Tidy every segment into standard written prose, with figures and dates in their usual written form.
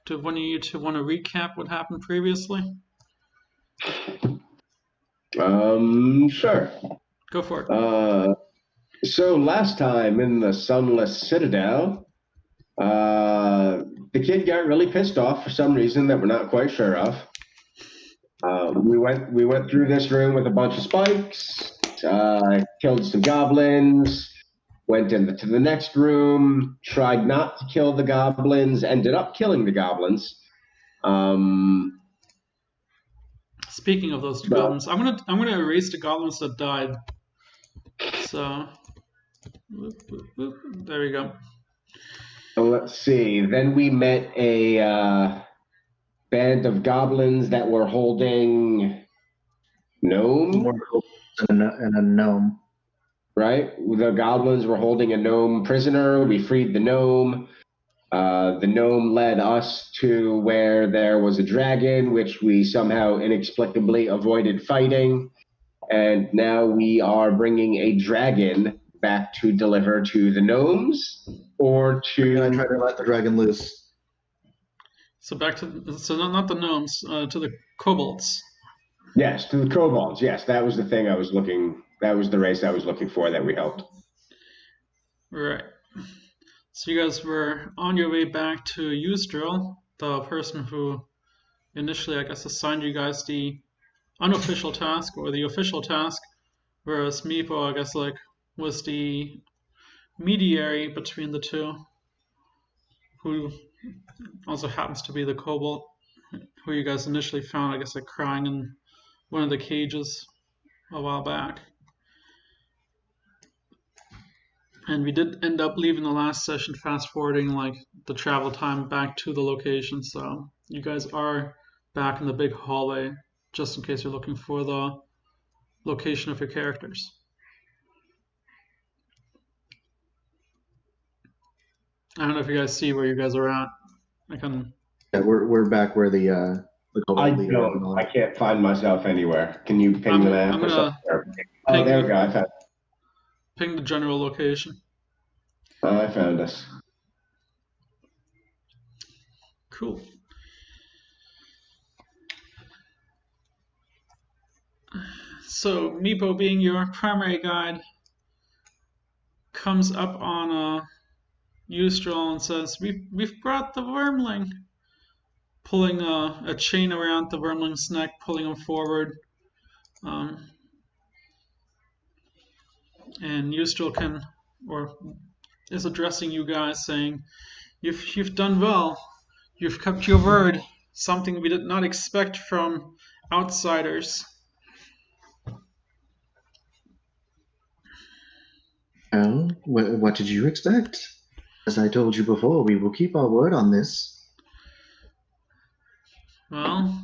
do one of you two want to recap what happened previously? Sure. Go for it. So last time in the Sunless Citadel, the kid got really pissed off for some reason that we're not quite sure of. We went through this room with a bunch of spikes, killed some goblins, went into the next room, tried not to kill the goblins, ended up killing the goblins. Speaking of those goblins, I'm gonna erase the goblins that died. So there we go. Let's see. Then we met a band of goblins that were holding gnome. And a gnome. Right? The goblins were holding a gnome prisoner. We freed the gnome. The gnome led us to where there was a dragon, which we somehow inexplicably avoided fighting. And now we are bringing a dragon back to deliver to the gnomes, or to... I try to let the dragon loose. So back to not the gnomes, to the kobolds. Yes, to the kobolds. Yes, that was the thing I was looking. That was the race I was looking for that we helped. Right. So you guys were on your way back to Yusdrayl, the person who initially, I guess, assigned you guys the unofficial task or the official task, whereas Meepo, I guess, like, was the mediator between the two, who also happens to be the kobold who you guys initially found, I guess, like, crying in one of the cages a while back. And we did end up leaving the last session, fast forwarding like the travel time back to the location. So you guys are back in the big hallway, just in case you're looking for the location of your characters. I don't know if you guys see where you guys are at. I can. Yeah, we're back where the I can't find myself anywhere. Can you ping the map or something? Oh, there we go. I found. Ping the general location. Oh, I found us. Cool. So Meepo, being your primary guide, comes up on Yusdrayl and says, "We've brought the Wyrmling," pulling a chain around the Wyrmling's neck, pulling him forward. And Yusdrayl is addressing you guys, saying, "You've done well. You've kept your word. Something we did not expect from outsiders." Well, what did you expect? As I told you before, we will keep our word on this. Well,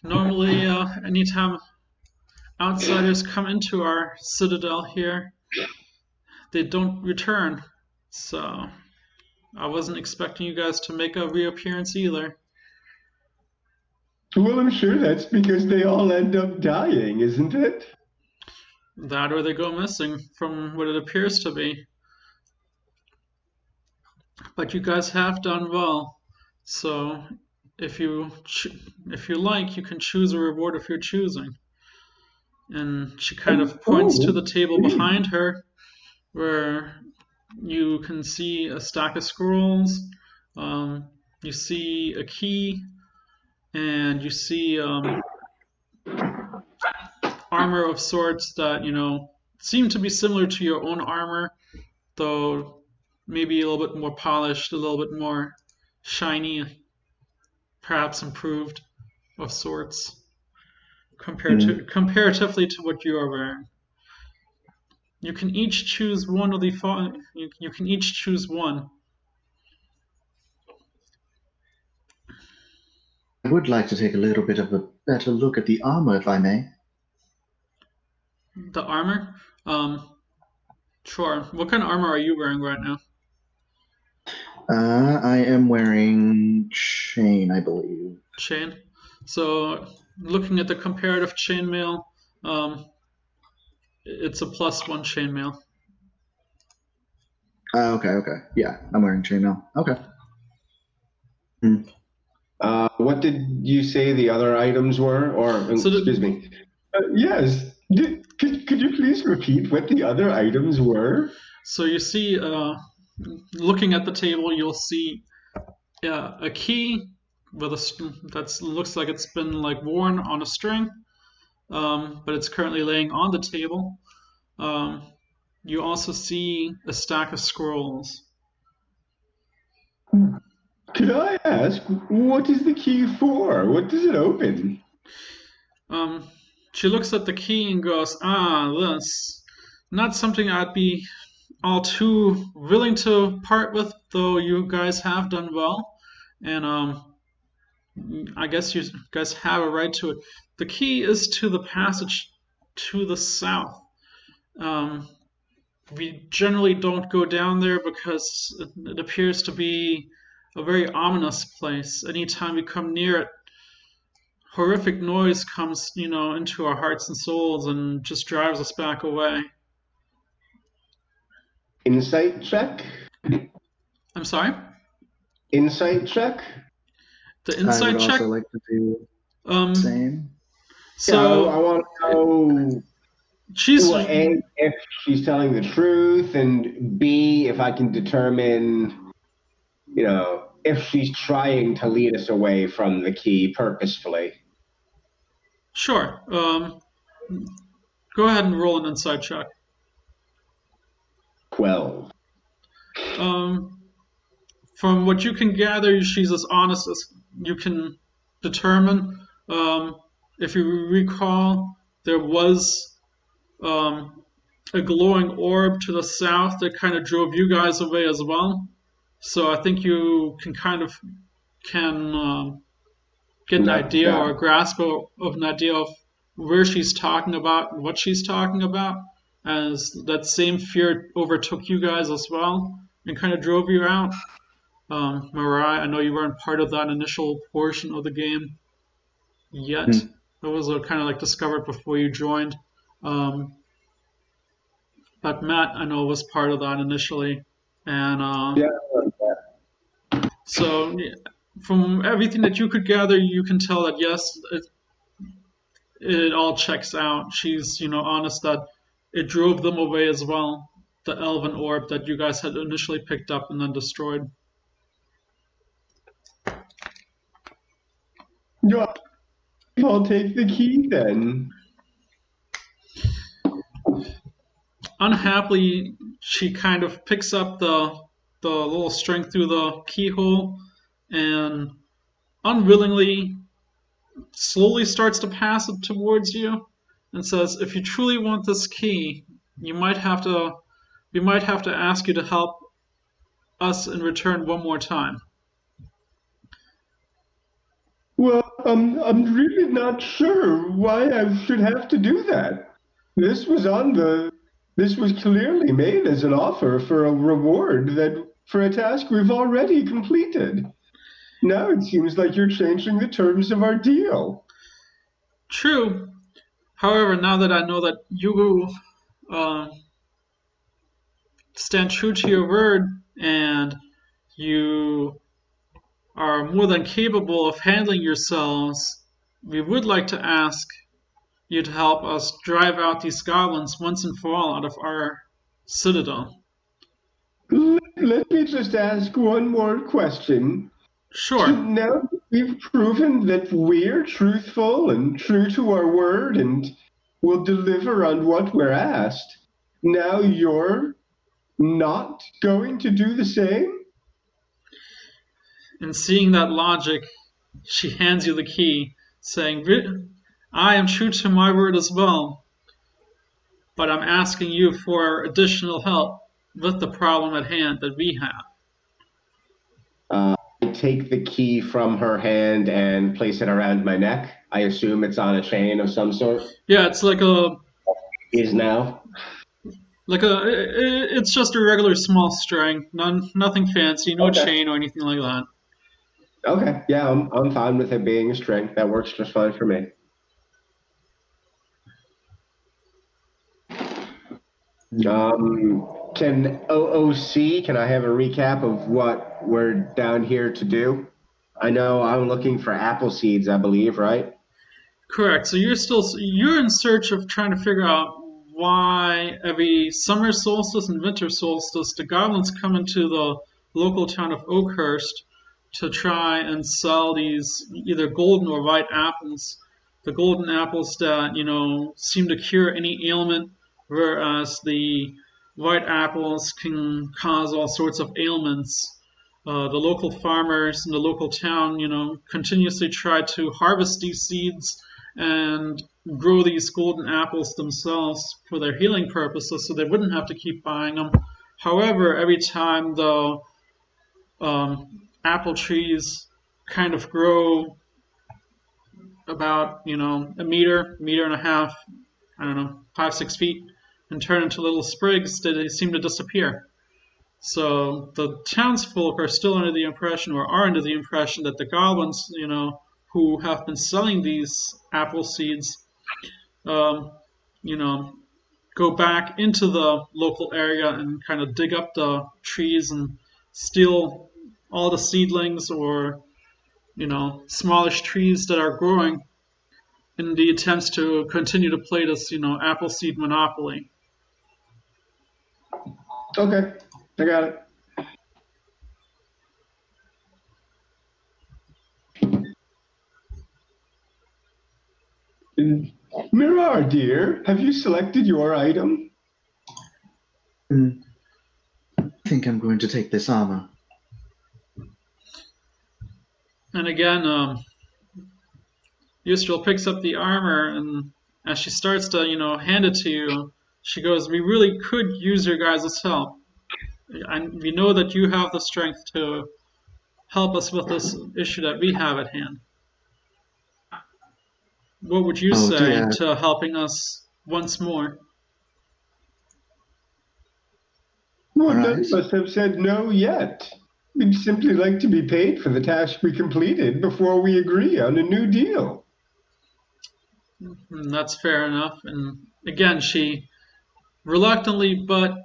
normally, anytime outsiders come into our citadel here, they don't return. So I wasn't expecting you guys to make a reappearance either. Well, I'm sure that's because they all end up dying, isn't it? That or they go missing, from what it appears to be. But you guys have done well. So if you like, you can choose a reward of your choosing. And she kind of points to the table behind her, where you can see a stack of scrolls, you see a key, and you see armor of sorts that, seem to be similar to your own armor, though maybe a little bit more polished, a little bit more shiny, perhaps improved of sorts, comparatively to what you are wearing. You can each choose one of the you can each choose one. I would like to take a little bit of a better look at the armor, if I may. The armor? Sure. What kind of armor are you wearing right now? I am wearing chain, I believe. Chain. So, looking at the comparative chainmail, it's a +1 chainmail. Okay. Yeah, I'm wearing chainmail. Okay. Hmm. What did you say the other items were? Or, So excuse me. Yes. Could you please repeat what the other items were? so you see, looking at the table, you'll see a key with that looks like it's been like worn on a string, but it's currently laying on the table. Um, you also see a stack of scrolls. Could I ask, what is the key for? What does it open? Um, she looks at the key and goes, "Ah, this. Not something I'd be all too willing to part with, though you guys have done well. And I guess you guys have a right to it. The key is to the passage to the south. Um, we generally don't go down there because it appears to be a very ominous place. Anytime we come near it, horrific noise comes, into our hearts and souls and just drives us back away." Insight check? I'm sorry? Insight check? The I would inside check? also like to do the Um, same. Yeah, I so want to know, she's well, A, if she's telling the truth, and B, if I can determine, if she's trying to lead us away from the key purposefully. sure. Go ahead and roll an inside check. 12. Um, from what you can gather, she's as honest as you can determine. If you recall, there was a glowing orb to the south that kind of drove you guys away as well. So I think you can get an idea That or a grasp of an idea of where she's talking about and what she's talking about, as that same fear overtook you guys as well and kind of drove you out. Mirai, I know you weren't part of that initial portion of the game yet. Hmm. It was kind of like discovered before you joined. Um, but Matt, I know, was part of that initially. And Yeah. so, from everything that you could gather, you can tell that yes, it all checks out. She's, honest that it drove them away as well. The elven orb that you guys had initially picked up and then destroyed. Yeah, I'll take the key then. Unhappily, she kind of picks up the little string through the keyhole and unwillingly slowly starts to pass it towards you and says, "If you truly want this key, you might have to we might have to ask you to help us in return one more time." Well, I'm really not sure why I should have to do that. This was on the, this was clearly made as an offer for a reward for a task we've already completed. Now it seems like you're changing the terms of our deal. True. However, now that I know that you uh, stand true to your word and you are more than capable of handling yourselves, we would like to ask you to help us drive out these goblins once and for all out of our citadel. Let me just ask one more question. So Sure. now that we've proven that we're truthful and true to our word and will deliver on what we're asked, now you're not going to do the same? And seeing that logic, she hands you the key, saying, "I am true to my word as well, but I'm asking you for additional help with the problem at hand that we have." I take the key from her hand and place it around my neck. I assume it's on a chain of some sort. Yeah, it's like Is now. it's just a regular small string, nothing fancy, no Okay. chain or anything like that. Okay. Yeah, I'm fine with it being a string. That works just fine for me. Can OOC, can I have a recap of what we're down here to do? I know I'm looking for apple seeds, I believe, right? Correct. So you're in search of trying to figure out why every summer solstice and winter solstice the goblins come into the local town of Oakhurst to try and sell these either golden or white apples. The golden apples that, seem to cure any ailment, whereas the white apples can cause all sorts of ailments. The local farmers in the local town, continuously try to harvest these seeds and grow these golden apples themselves for their healing purposes so they wouldn't have to keep buying them. However, every time the apple trees kind of grow about, a meter and a half, I don't know, 5, 6 feet, and turn into little sprigs, they seem to disappear. So the townsfolk are still under the impression, or are under the impression, that the goblins, who have been selling these apple seeds, um, you know, go back into the local area and kind of dig up the trees and steal all the seedlings or, smallish trees that are growing in the attempts to continue to play this, apple seed monopoly. Okay, I got it. Mirar, dear, have you selected your item? I think I'm going to take this armor. And again, Yusdrayl picks up the armor, and as she starts to, hand it to you, she goes, "We really could use your guys' help. And we know that you have the strength to help us with this issue that we have at hand. What would you say to helping us once more?" Well, none of us have said no yet. We'd simply like to be paid for the task we completed before we agree on a new deal. That's fair enough. And again, she reluctantly but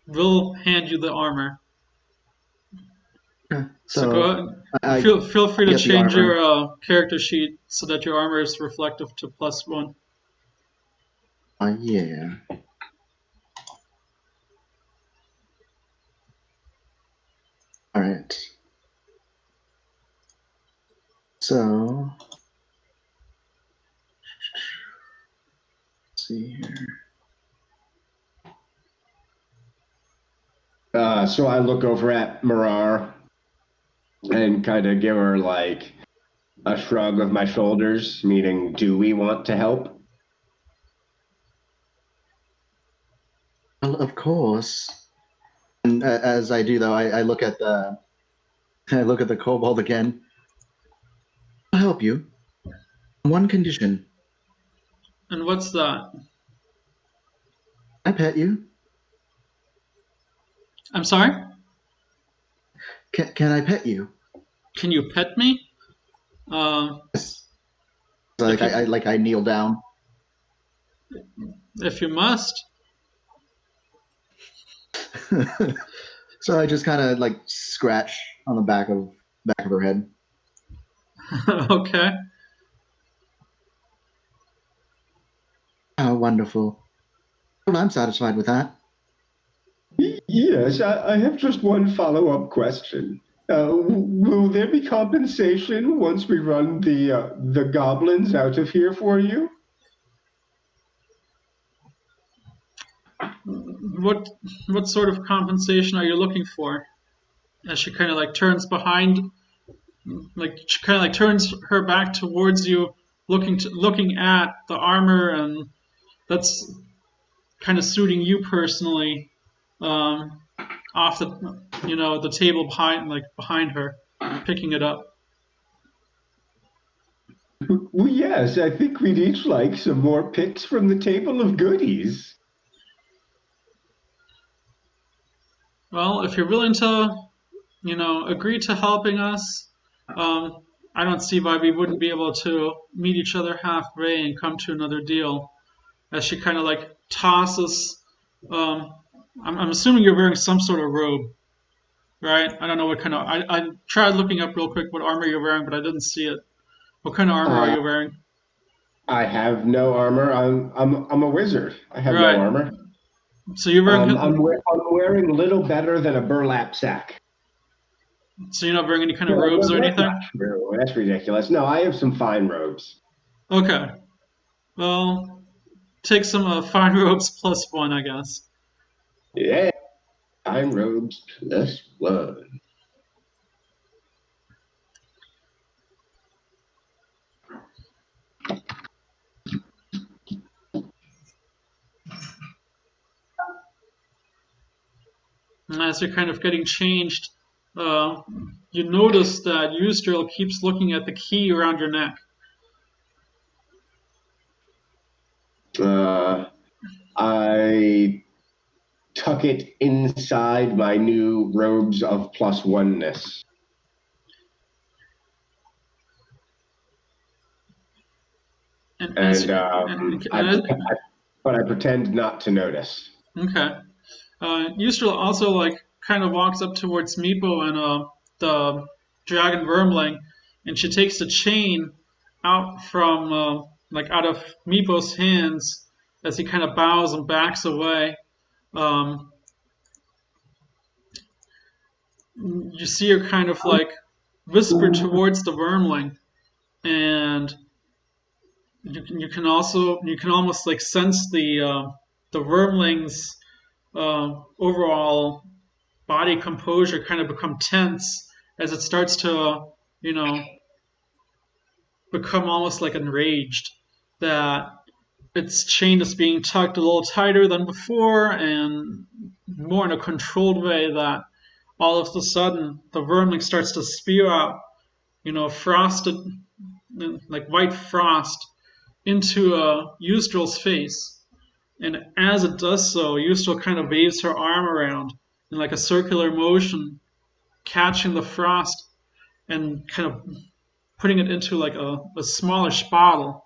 will hand you the armor. Okay, so go ahead. Feel free to change your character sheet so that your armor is reflective to +1. Yeah. All right. So, let's see here. So I look over at Mirar and kind of give her like a shrug of my shoulders, meaning, do we want to help? Well, of course. And as I do, though, I look at the kobold again. I'll help you. On one condition. And what's that? I pet you. I'm sorry? Can I pet you? Can you pet me? Yes. So, I kneel down. If you must. So I just kind of like scratch on the back of her head. Okay. Oh, wonderful. Well, I'm satisfied with that. Yes, I have just one follow-up question. Will there be compensation once we run the goblins out of here for you? What sort of compensation are you looking for? As she kind of like turns behind, like she kind of like turns her back towards you, looking at the armor, and that's kind of suiting you personally, off the the table behind her, picking it up. Well, yes, I think we'd each like some more picks from the table of goodies. Well, if you're willing to, agree to helping us, I don't see why we wouldn't be able to meet each other halfway and come to another deal. As she kind of like tosses, I'm assuming you're wearing some sort of robe. right? I don't know what kind of. I tried looking up real quick what armor you're wearing, but I didn't see it. What kind of armor are Uh, you wearing? I have no armor. I'm a wizard. I have no Right. armor. So you're wearing. I'm wearing little better than a burlap sack. So you're not wearing any kind of No, robes or that's not anything? true. That's ridiculous. No, I have some fine robes. Okay. Well, take some fine robes plus one, I guess. Yeah, fine robes plus one. And as you're kind of getting changed, uh, you notice that Yusdrayl keeps looking at the key around your neck. Uh, I tuck it inside my new robes of plus oneness. And as And you, but I pretend not to notice. okay, Yusdrayl also like kind of walks up towards Meepo and the dragon Wyrmling, and she takes the chain out from like out of Meepo's hands as he kind of bows and backs away. Um, you see her kind of like whisper towards the Wyrmling, and you can almost like sense the Wyrmling's overall body composure kind of become tense as it starts to you know become almost like enraged that its chain is being tucked a little tighter than before and more in a controlled way that all of a sudden the Wyrmling starts to spew out frosted like white frost into Yusdral's face. And as it does so, Yusdral kind of waves her arm around in like a circular motion, catching the frost and kind of putting it into like a smallish bottle,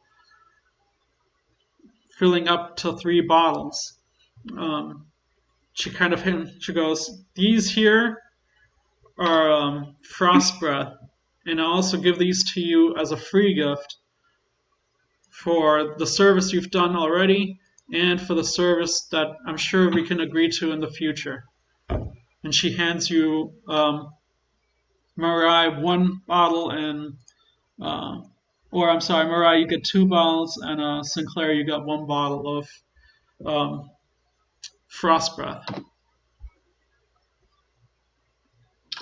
filling up to 3 bottles. Um, she goes, "These here are frost breath, and I also give these to you as a free gift for the service you've done already and for the service that I'm sure we can agree to in the future." And she hands you Mirai 1 bottle and, or I'm sorry, Mirai, you get 2 bottles, and Sinclair, you got 1 bottle of um, Frost Breath.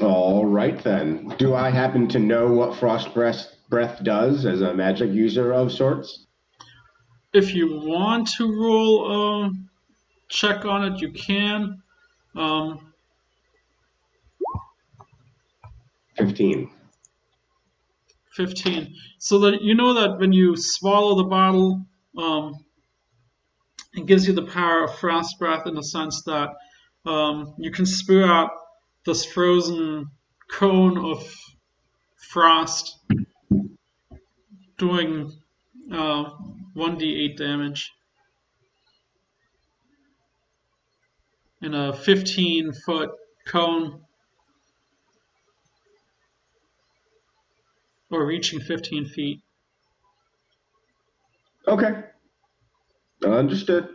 All right then. Do I happen to know what breath does as a magic user of sorts? If you want to roll a check on it, you can. Um, 15. 15. So that you know that when you swallow the bottle, it gives you the power of frost breath in the sense that you can spew out this frozen cone of frost doing 1d8 damage in a 15-foot cone or reaching 15 feet. Okay. Understood.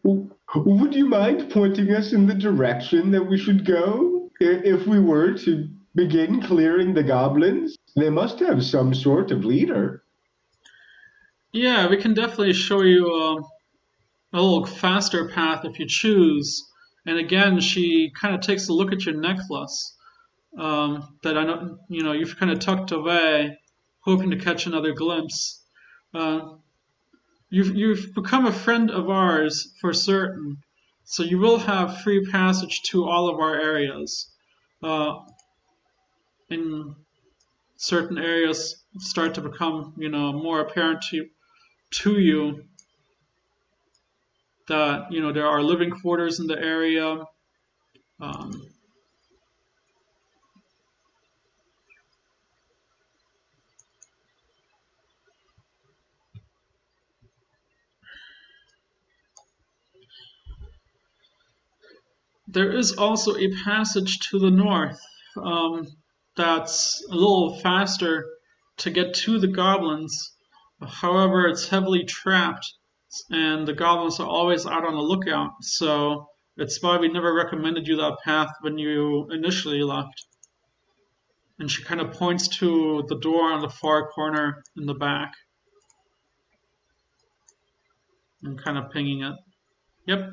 Would you mind pointing us in the direction that we should go if we were to begin clearing the goblins? They must have some sort of leader. Yeah, we can definitely show you a little faster path if you choose. And again, she kind of takes a look at your necklace that I know you've kind of tucked away, hoping to catch another glimpse. Uh, you've become a friend of ours for certain, so you will have free passage to all of our areas. Uh, in certain areas start to become more apparent to you that there are living quarters in the area. Um, There is also a passage to the north that's a little faster to get to the goblins. However, it's heavily trapped, and the goblins are always out on the lookout. So it's why we never recommended you that path when you initially left. And she kind of points to the door on the far corner in the back. I'm kind of pinging it. Yep.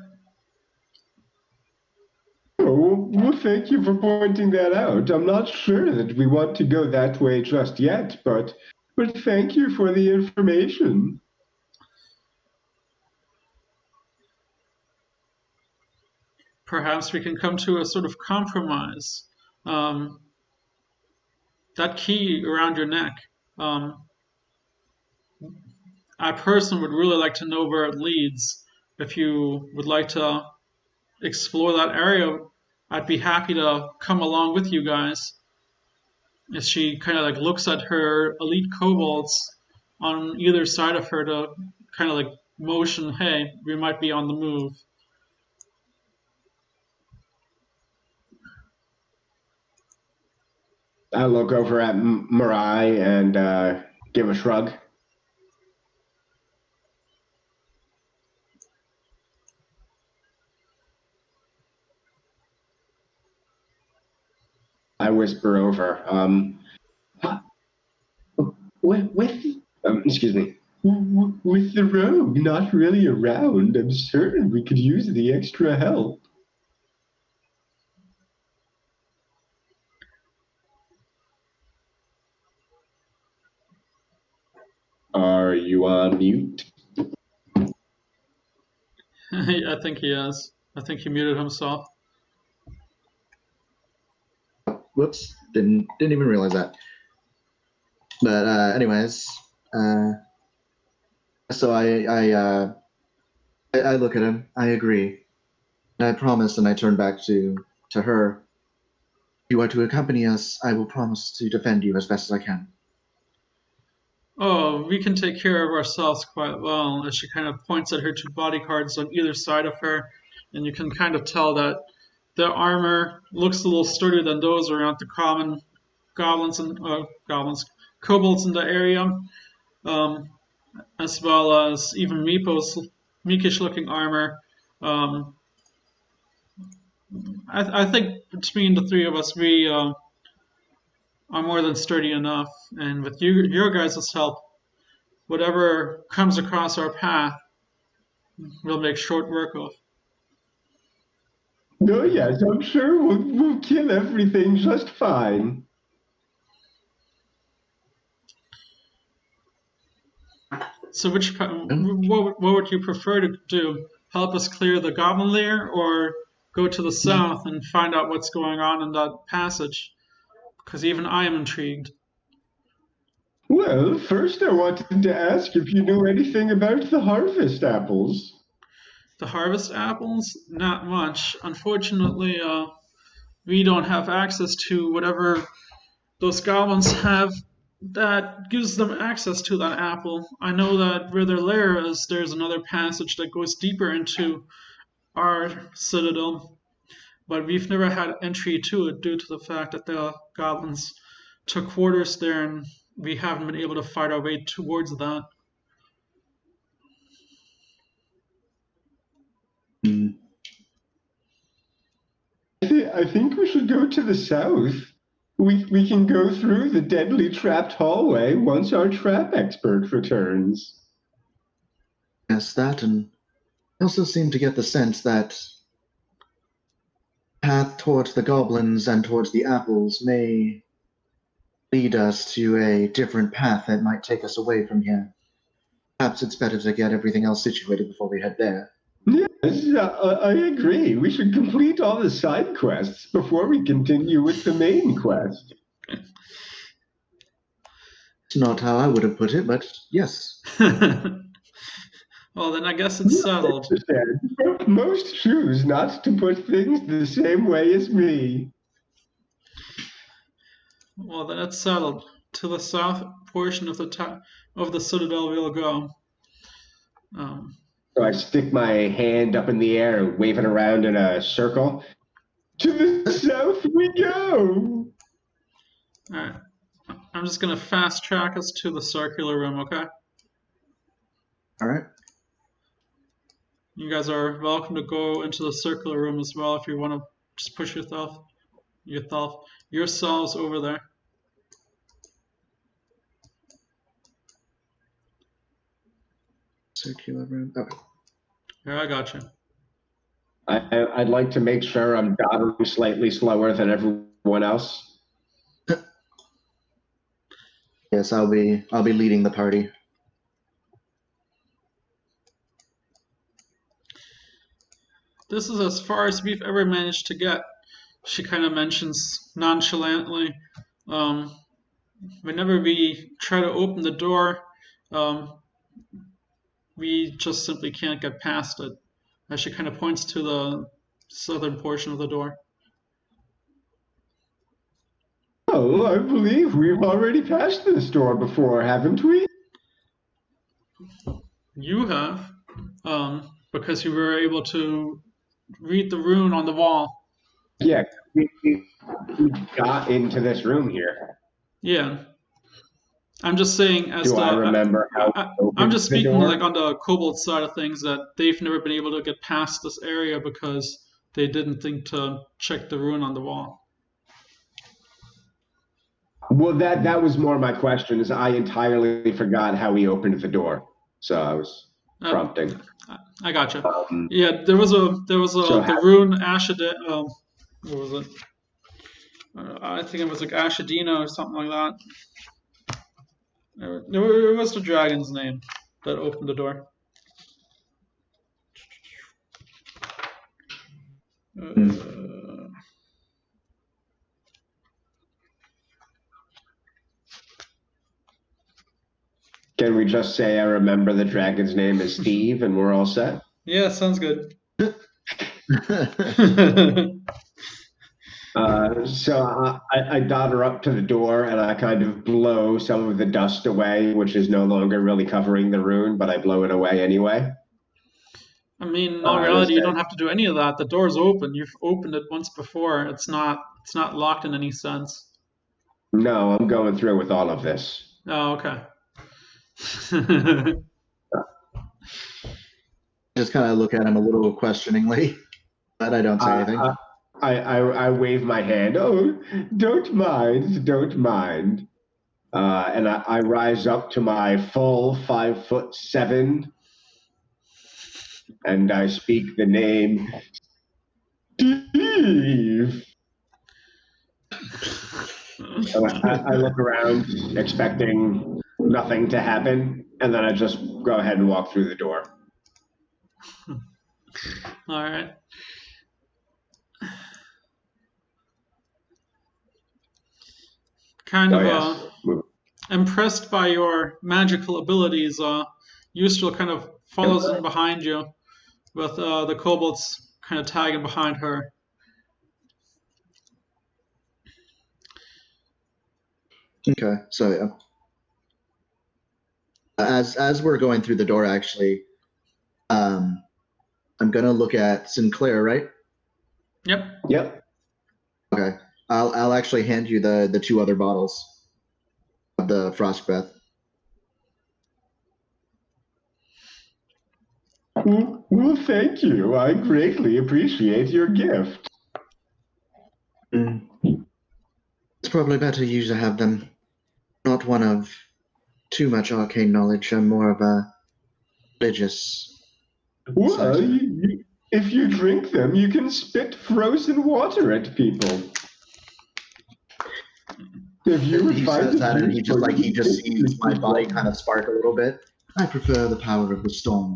Oh, well, thank you for pointing that out. I'm not sure that we want to go that way just yet, but thank you for the information. Perhaps we can come to a sort of compromise. That key around your neck, I personally would really like to know where it leads. If you would like to explore that area, I'd be happy to come along with you guys. As she kind of like looks at her elite kobolds on either side of her to kind of like motion, hey, we might be on the move. I look over at Mirai and give a shrug. I whisper over. Excuse me. With the rogue not really around, I'm certain we could use the extra help. Are you on mute? I think he is. I think he muted himself. Whoops, didn't even realize that. But anyways, so I look at him. I agree. And I promise, and I turn back to her. If you are to accompany us, I will promise to defend you as best as I can. Oh, we can take care of ourselves quite well. As she kind of points at her two bodyguards on either side of her, and you can kind of tell that their armor looks a little sturdier than those around the common goblins and kobolds in the area, as well as even Meepo's meekish-looking armor. I think between the three of us, we are more than sturdy enough, and with your guys' help, whatever comes across our path, we'll make short work of. Oh, yes, I'm sure we'll kill everything just fine. So what would you prefer to do? Help us clear the goblin lair, or go to the south and find out what's going on in that passage? Because even I am intrigued. Well, first I wanted to ask if you knew anything about the harvest apples. The harvest apples? Not much. Unfortunately, we don't have access to whatever those goblins have that gives them access to that apple. I know that where their lair is, there's another passage that goes deeper into our citadel, but we've never had entry to it due to the fact that the goblins took quarters there and we haven't been able to fight our way towards that. I think we should go to the south. We can go through the deadly trapped hallway once our trap expert returns. Yes, that, and I also seem to get the sense that path towards the goblins and towards the apples may lead us to a different path that might take us away from here. Perhaps it's better to get everything else situated before we head there. Yes, I agree. We should complete all the side quests before we continue with the main quest. It's not how I would have put it, but yes. Well, then I guess it's settled. Most choose not to put things the same way as me. Well, then it's settled. To the south portion of the citadel we'll go. So I stick my hand up in the air, wave it around in a circle, To the south we go. Alright. I'm just gonna fast track us to the circular room, okay? All right. You guys are welcome to go into the circular room as well if you want to just push yourselves over there. Circular room. Okay. Yeah, I got you. I'd like to make sure I'm doddering slightly slower than everyone else. Yes, I'll be leading the party. This is as far as we've ever managed to get, she kind of mentions nonchalantly. Whenever we try to open the door, we just simply can't get past it. As she kind of points to the southern portion of the door. Oh, I believe we've already passed this door before, haven't we? You have, because you were able to read the rune on the wall. Yeah, we got into this room here. Yeah. I'm just saying, as Do I remember how I'm just the speaking door? like on the Kobold side of things, that they've never been able to get past this area because they didn't think to check the rune on the wall. Well, that was more my question. Is I entirely forgot how we opened the door, so I was prompting. I gotcha. Yeah, there was the rune Ashadina. What was it? I think it was like Ashadina or something like that. It was the dragon's name that opened the door. Can we just say I remember the dragon's name is Steve and we're all set? Yeah, sounds good. So I dodder up to the door and I kind of blow some of the dust away, which is no longer really covering the rune, but I blow it away anyway. I mean, in all reality, you don't have to do any of that. The door's open. You've opened it once before. It's not locked in any sense. No, I'm going through with all of this. Oh, okay. Just kind of look at him a little questioningly, but I don't say anything. I wave my hand. Oh, don't mind. And I rise up to my full 5'7", and I speak the name Steve. I look around, expecting nothing to happen, and then I just go ahead and walk through the door. All right. Kind of impressed by your magical abilities, Yusdrayl kind of follows in behind you, with the kobolds kind of tagging behind her. Okay, so yeah. As we're going through the door, actually, I'm gonna look at Sinclair, right? Yep. Okay, I'll actually hand you the 2 other bottles of the frost breath. Well, thank you. I greatly appreciate your gift. It's probably better you to have them. Not one of too much arcane knowledge. I'm more of a religious. Well, if you drink them, you can spit frozen water at people. If you would He find says that, and he it just sees my body kind of spark a little bit. I prefer the power of the storm.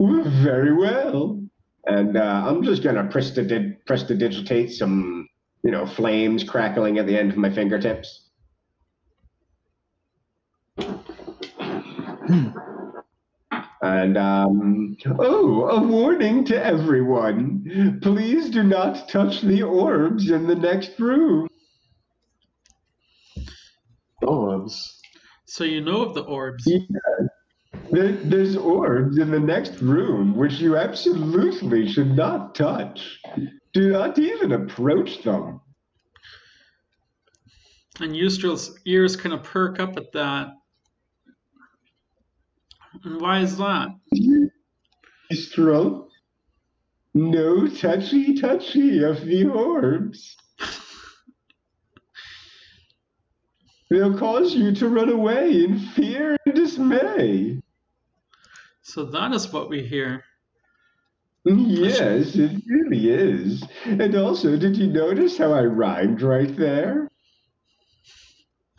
Well, very well. And I'm just gonna prestidigitate some, flames crackling at the end of my fingertips. And a warning to everyone. Please do not touch the orbs in the next room. Orbs? So you know of the orbs. Yeah. There's orbs in the next room which you absolutely should not touch. Do not even approach them. And Yudrayl's ears kind of perk up at that. And why is that? Yusdrayl, no touchy of the orbs. They'll cause you to run away in fear and dismay. So that is what we hear. Yes, it really is. And also, did you notice how I rhymed right there?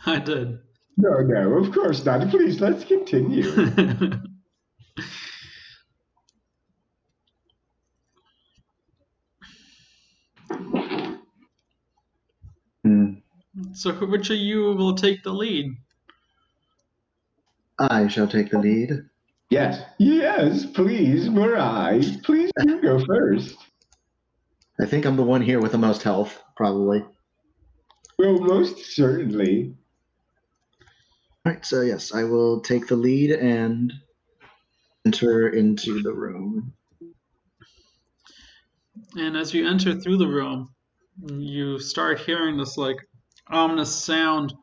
I did. No, of course not. Please, let's continue. So which of you will take the lead? I shall take the lead. Yes, please, Mirai. Please you go first. I think I'm the one here with the most health, probably. Well, most certainly. All right, so yes, I will take the lead and enter into the room. And as you enter through the room, you start hearing this like ominous sound,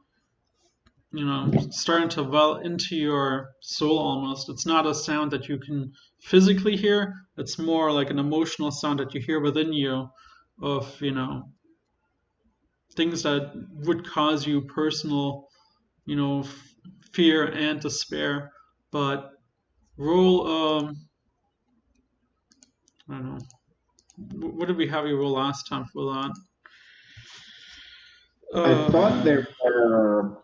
starting to well into your soul almost. It's not a sound that you can physically hear. It's more like an emotional sound that you hear within you of, things that would cause you personal, fear and despair. But roll, I don't know. What did we have you roll last time for that? I thought there were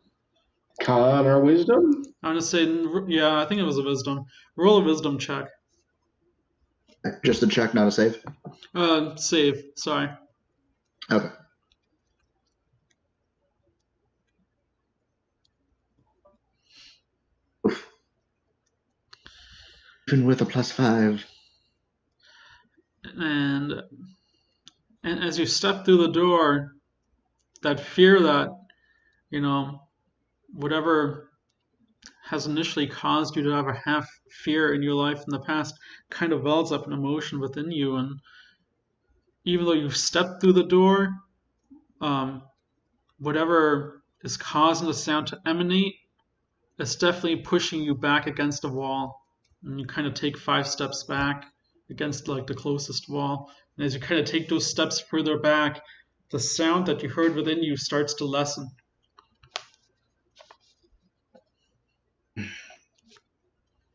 con or wisdom. I'm gonna say, yeah, I think it was a wisdom. Roll a wisdom check. Just a check, not a save? Save, sorry. Okay. Oof. Even with a +5. And as you step through the door, that fear that, whatever has initially caused you to have a half fear in your life in the past kind of wells up an emotion within you. And even though you've stepped through the door, whatever is causing the sound to emanate, it's definitely pushing you back against a wall. And you kind of take 5 steps back against like the closest wall. And as you kind of take those steps further back, the sound that you heard within you starts to lessen.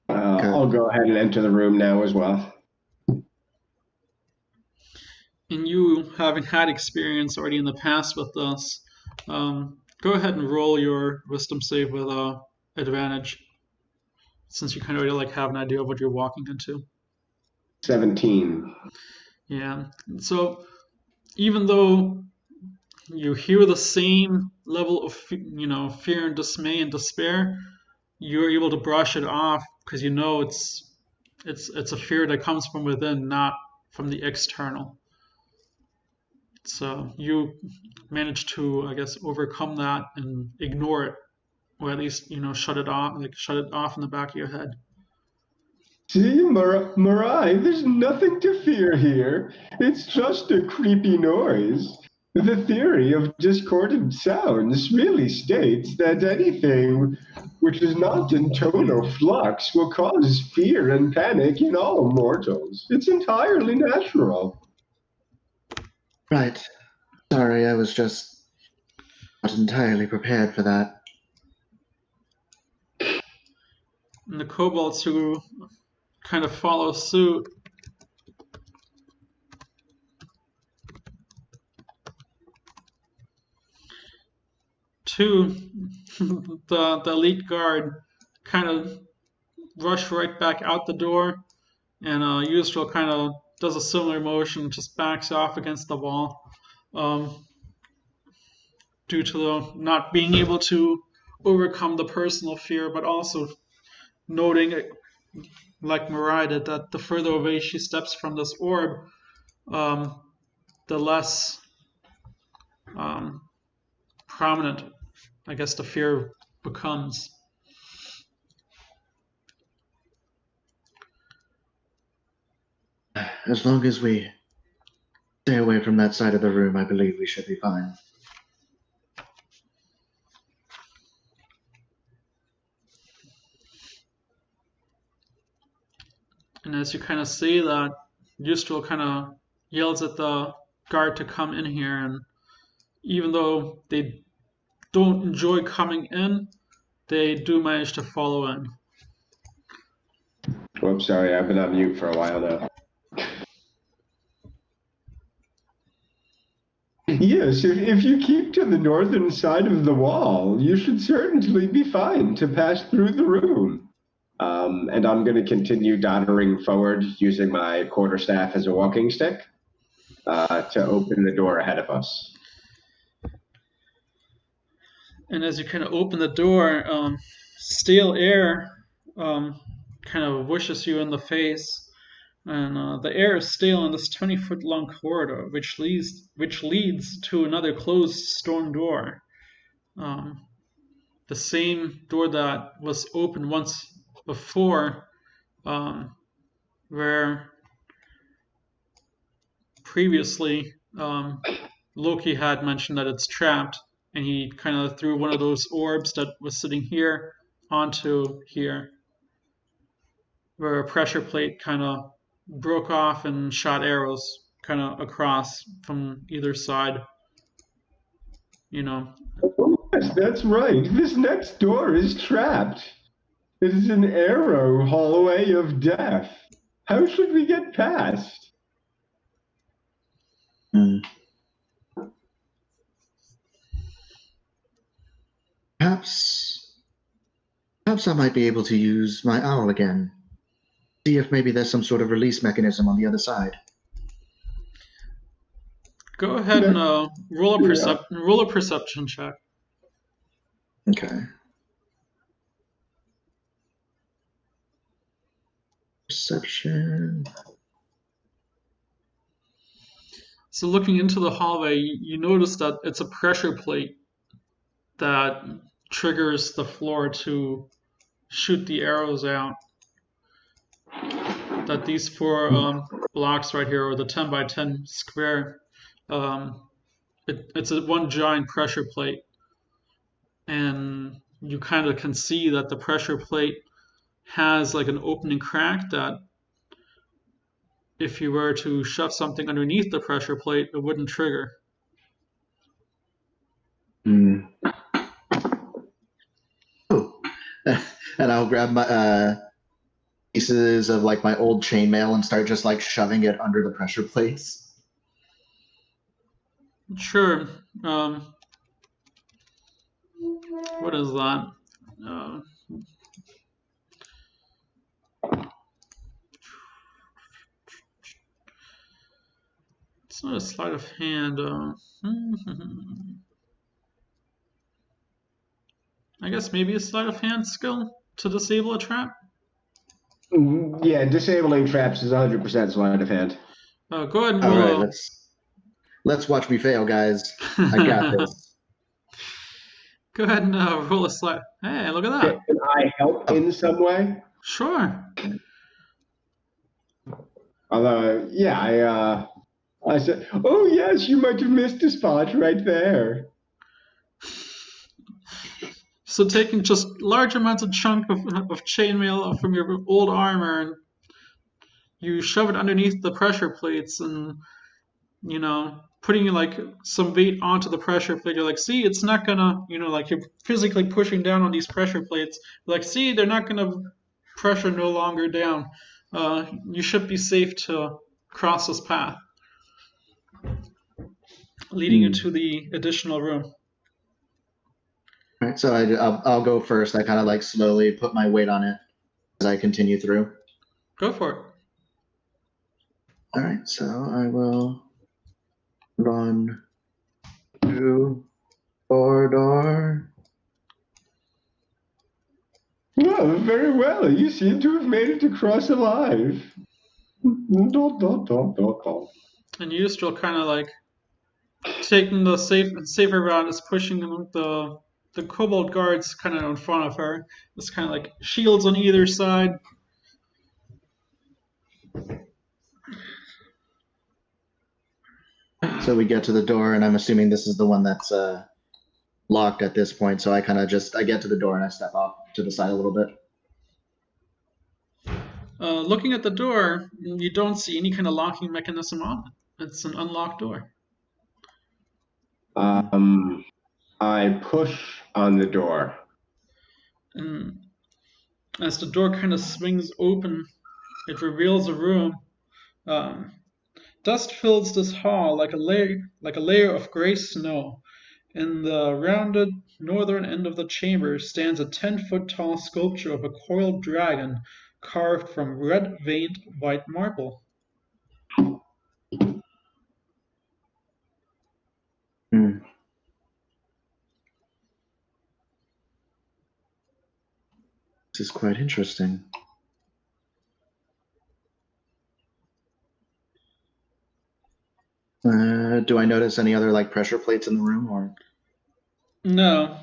I'll go ahead and enter the room now as well. And you, having had experience already in the past with this, go ahead and roll your wisdom save with advantage, since you kind of already have an idea of what you're walking into. 17. Yeah. So even though you hear the same level of fear and dismay and despair, you're able to brush it off because it's a fear that comes from within, not from the external. So you manage to, I guess, overcome that and ignore it, or at least shut it off in the back of your head. See, Mirai, there's nothing to fear here. It's just a creepy noise. The theory of discordant sounds really states that anything which is not in tonal flux will cause fear and panic in all mortals. It's entirely natural. Right. Sorry, I was just not entirely prepared for that. And the kobolds who kind of follow suit to the elite guard kind of rush right back out the door, and Yusdrayl kind of does a similar motion, just backs off against the wall, due to the not being able to overcome the personal fear, but also noting, like Mirai did, that the further away she steps from this orb, the less prominent, I guess, the fear becomes. As long as we stay away from that side of the room, I believe we should be fine. And as you kind of see that, Yusdrayl kind of yells at the guard to come in here, and even though they don't enjoy coming in, they do manage to follow in. Whoops, sorry, I've been on mute for a while now. Yes, if you keep to the northern side of the wall, you should certainly be fine to pass through the room. And I'm going to continue doddering forward using my quarterstaff as a walking stick to open the door ahead of us. And as you kind of open the door, stale air kind of whooshes you in the face. And the air is stale in this 20-foot long corridor, which leads to another closed stone door. The same door that was open once before, where previously Loki had mentioned that it's trapped, and he kind of threw one of those orbs that was sitting here onto here, where a pressure plate kind of broke off and shot arrows kind of across from either side. Oh, yes, that's right. This next door is trapped. It is an arrow hallway of death. How should we get past? Perhaps I might be able to use my owl again. See if maybe there's some sort of release mechanism on the other side. Go ahead and roll a perception check. Okay. Perception. So looking into the hallway, you notice that it's a pressure plate that triggers the floor to shoot the arrows out. That these four blocks right here, or the 10 by 10 square, it's one giant pressure plate. And you kind of can see that the pressure plate has like an opening crack that if you were to shove something underneath the pressure plate, it wouldn't trigger. Oh, and I'll grab my pieces of like my old chainmail and start just like shoving it under the pressure plates. Sure. What is that? It's not a sleight of hand. I guess maybe a sleight of hand skill to disable a trap. Yeah, disabling traps is 100% sleight of hand. Go ahead and All roll. right, let's watch me fail, guys. I got this. Go ahead and roll a sleight. Hey, look at that. Can I help in some way? Sure. Although, yeah, I said, Oh, yes, you might have missed a spot right there. So taking just large amounts of chunk of chainmail from your old armor, and you shove it underneath the pressure plates, and putting like some weight onto the pressure plate. You're like, see, it's not gonna, like you're physically pushing down on these pressure plates. You're like, see, they're not gonna pressure no longer down. You should be safe to cross this path, leading you to the additional room. All right, so I'll go first. I kind of like slowly put my weight on it as I continue through. Go for it. All right, so I will run through corridor. Well, very well. You seem to have made it across alive. And Yusdrayl kind of like taking the safer route is pushing the Kobold guards kind of in front of her. It's kind of like shields on either side. So we get to the door, and I'm assuming this is the one that's locked at this point. So I kind of I get to the door and I step off to the side a little bit. Looking at the door, you don't see any kind of locking mechanism on it. It's an unlocked door. I push on the door. And as the door kind of swings open, it reveals a room. Dust fills this hall like a layer of gray snow. In the rounded northern end of the chamber stands a 10-foot tall sculpture of a coiled dragon carved from red-veined white marble. Hmm. This is quite interesting. Do I notice any other like pressure plates in the room, or? No.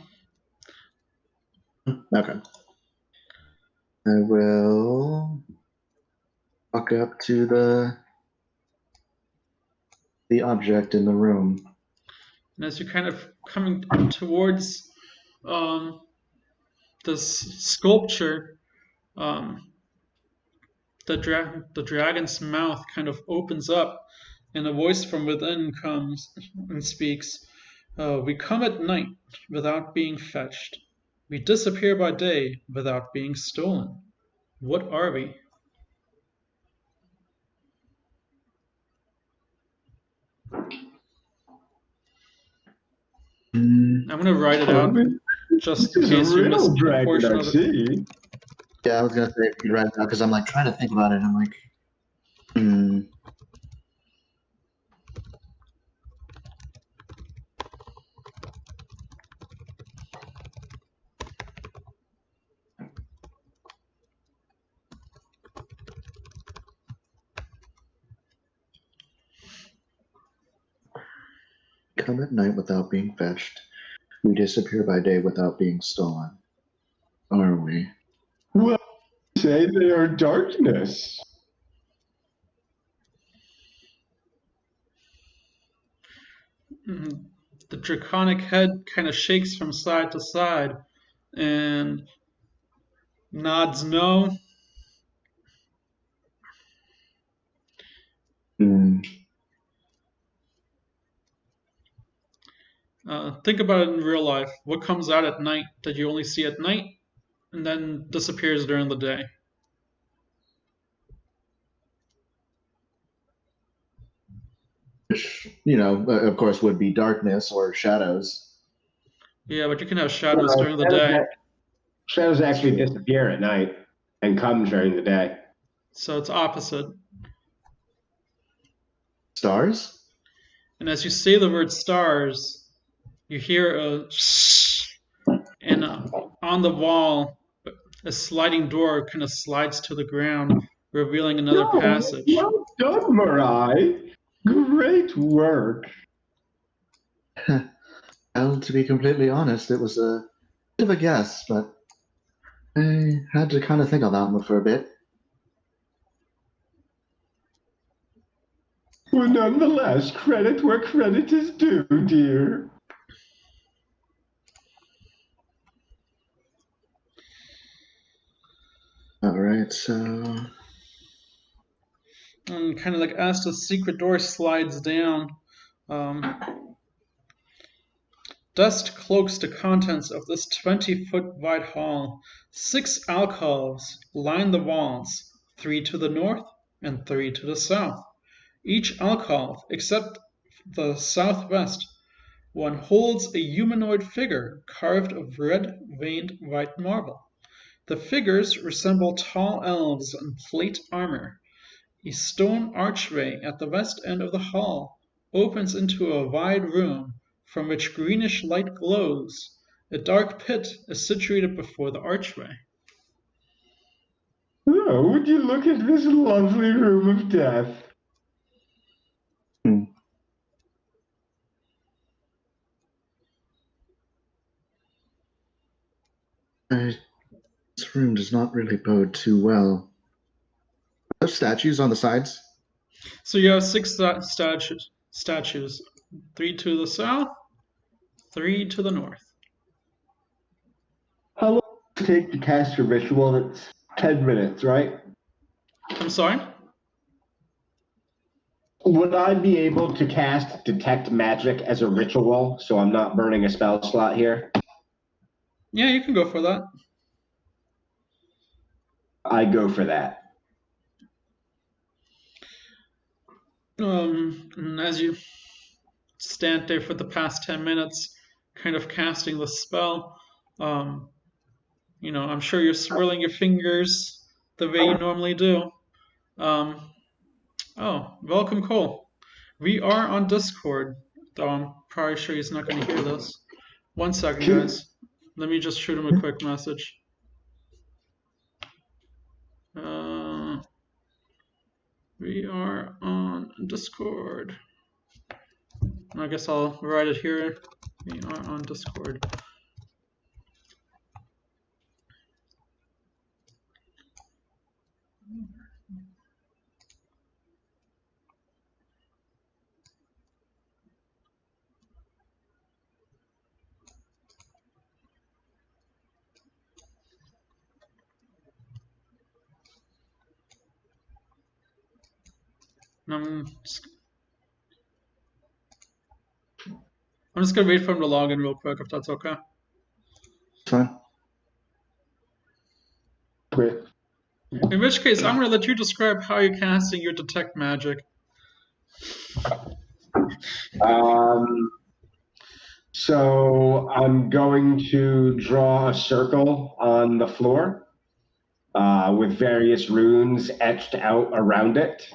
Okay. I will walk up to the object in the room. And as you're kind of coming towards this sculpture, the dragon's mouth kind of opens up, and a voice from within comes and speaks. We come at night without being fetched. We disappear by day without being stolen. What are we? I'm gonna write it out just in case you missed a portion of it. Yeah, I was gonna say if you could write it out because I'm like trying to think about it. I'm like, come at night without being fetched. We disappear by day without being stolen. Are we? Well, say they are darkness. The draconic head kind of shakes from side to side and nods no. Think about it in real life. What comes out at night that you only see at night and then disappears during the day? Which, of course, would be darkness or shadows. Yeah, but you can have shadows during the day. Shadows actually disappear at night and come during the day. So it's opposite. Stars? And as you say the word stars, you hear a shh, and on the wall, a sliding door kind of slides to the ground, revealing another passage. Well done, Mirai. Great work. Well, to be completely honest, it was a bit of a guess, but I had to kind of think on that one for a bit. Well, nonetheless, credit where credit is due, dear. All right, so... And kind of like as the secret door slides down, dust cloaks the contents of this 20-foot wide hall. 6 alcoves line the walls, 3 to the north and 3 to the south. Each alcove, except the southwest one, holds a humanoid figure carved of red-veined white marble. The figures resemble tall elves in plate armor. A stone archway at the west end of the hall opens into a wide room from which greenish light glows. A dark pit is situated before the archway. Oh, would you look at this lovely room of death? This room does not really bode too well. Are there statues on the sides? So you have 6 statues. statues. 3 to the south, 3 to the north. How long does it take to cast your ritual? It's 10 minutes, right? I'm sorry? Would I be able to cast Detect Magic as a ritual so I'm not burning a spell slot here? Yeah, you can go for that. I go for that. And as you stand there for the past 10 minutes, kind of casting the spell, I'm sure you're swirling your fingers the way you normally do. Welcome, Cole. We are on Discord, though I'm probably sure he's not going to hear this. 1 second, guys. Let me just shoot him a quick message. We are on Discord. I guess I'll write it here. We are on Discord. I'm just gonna wait for him to log in real quick, if that's okay. Fine. Great. In which case, I'm gonna let you describe how you're casting your detect magic. So I'm going to draw a circle on the floor with various runes etched out around it.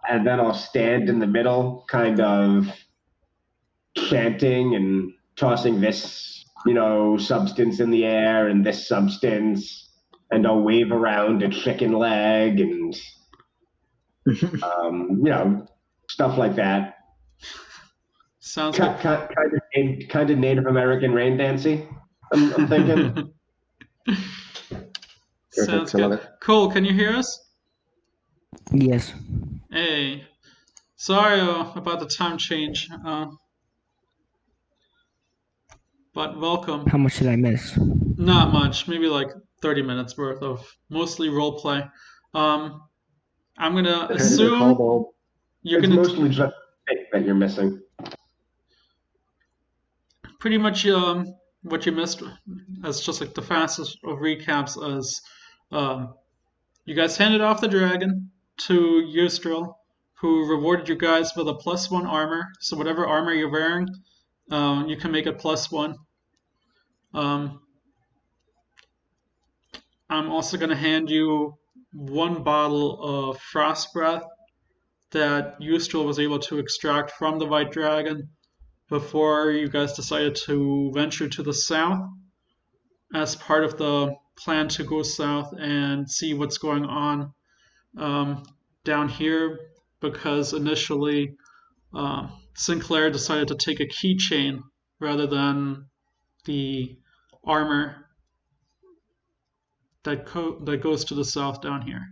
And then I'll stand in the middle, kind of chanting and tossing this, substance in the air and this substance. And I'll wave around a chicken leg and, stuff like that. Sounds good. Kind of Native American rain dancey, I'm thinking. Sounds Perfect, I love good. it. Cole, can you hear us? Yes. Hey. Sorry about the time change. But welcome. How much did I miss? Not much, maybe like 30 minutes worth of mostly role play. I'm gonna assume Kobold. you're It's gonna mostly just that you're missing. pretty much what you missed as just like the fastest of recaps as you guys handed off the dragon to Yusdrayl, who rewarded you guys with a +1 armor. So whatever armor you're wearing, you can make it +1. I'm also gonna hand you 1 bottle of frost breath that Yusdrayl was able to extract from the white dragon before you guys decided to venture to the south as part of the plan to go south and see what's going on down here, because initially Sinclair decided to take a keychain rather than the armor that goes to the south down here.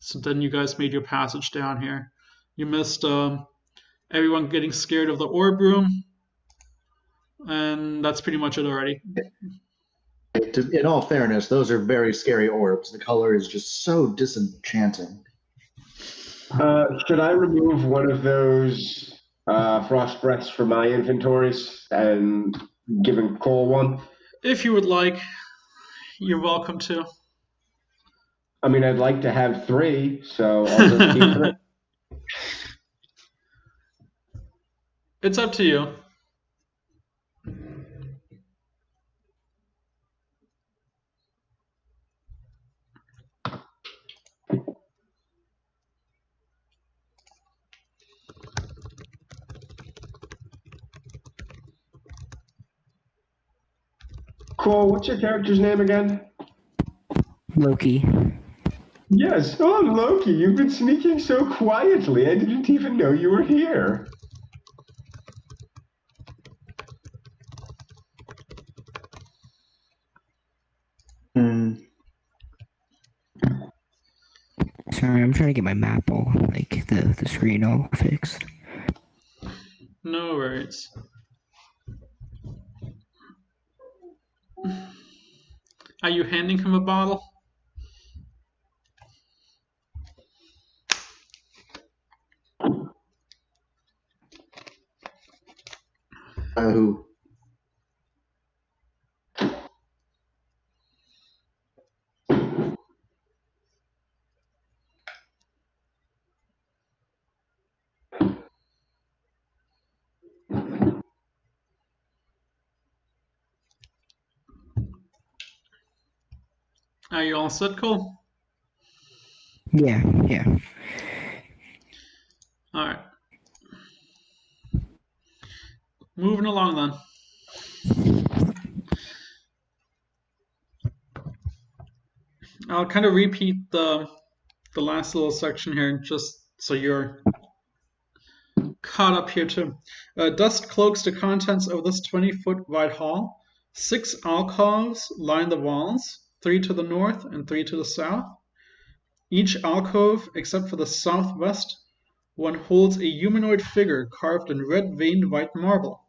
So then you guys made your passage down here. You missed everyone getting scared of the orb room, and that's pretty much it already. In all fairness, those are very scary orbs. The color is just so disenchanting. Should I remove one of those frost breaths from my inventories and giving Cole one? If you would like, you're welcome to. I mean, I'd like to have 3, so I'll just keep 3. It's up to you. Cole, what's your character's name again? Loki. Yes. Oh, Loki, you've been sneaking so quietly. I didn't even know you were here. Sorry, I'm trying to get my map all, like, the screen all fixed. No worries. Are you handing him a bottle? Who? Are you all set, Cole? Yeah. Alright. Moving along then. I'll kind of repeat the last little section here just so you're caught up here too. Dust cloaks the contents of this 20-foot wide hall. 6 alcoves line the walls, 3 to the north and 3 to the south. Each alcove, except for the southwest one, holds a humanoid figure carved in red-veined white marble.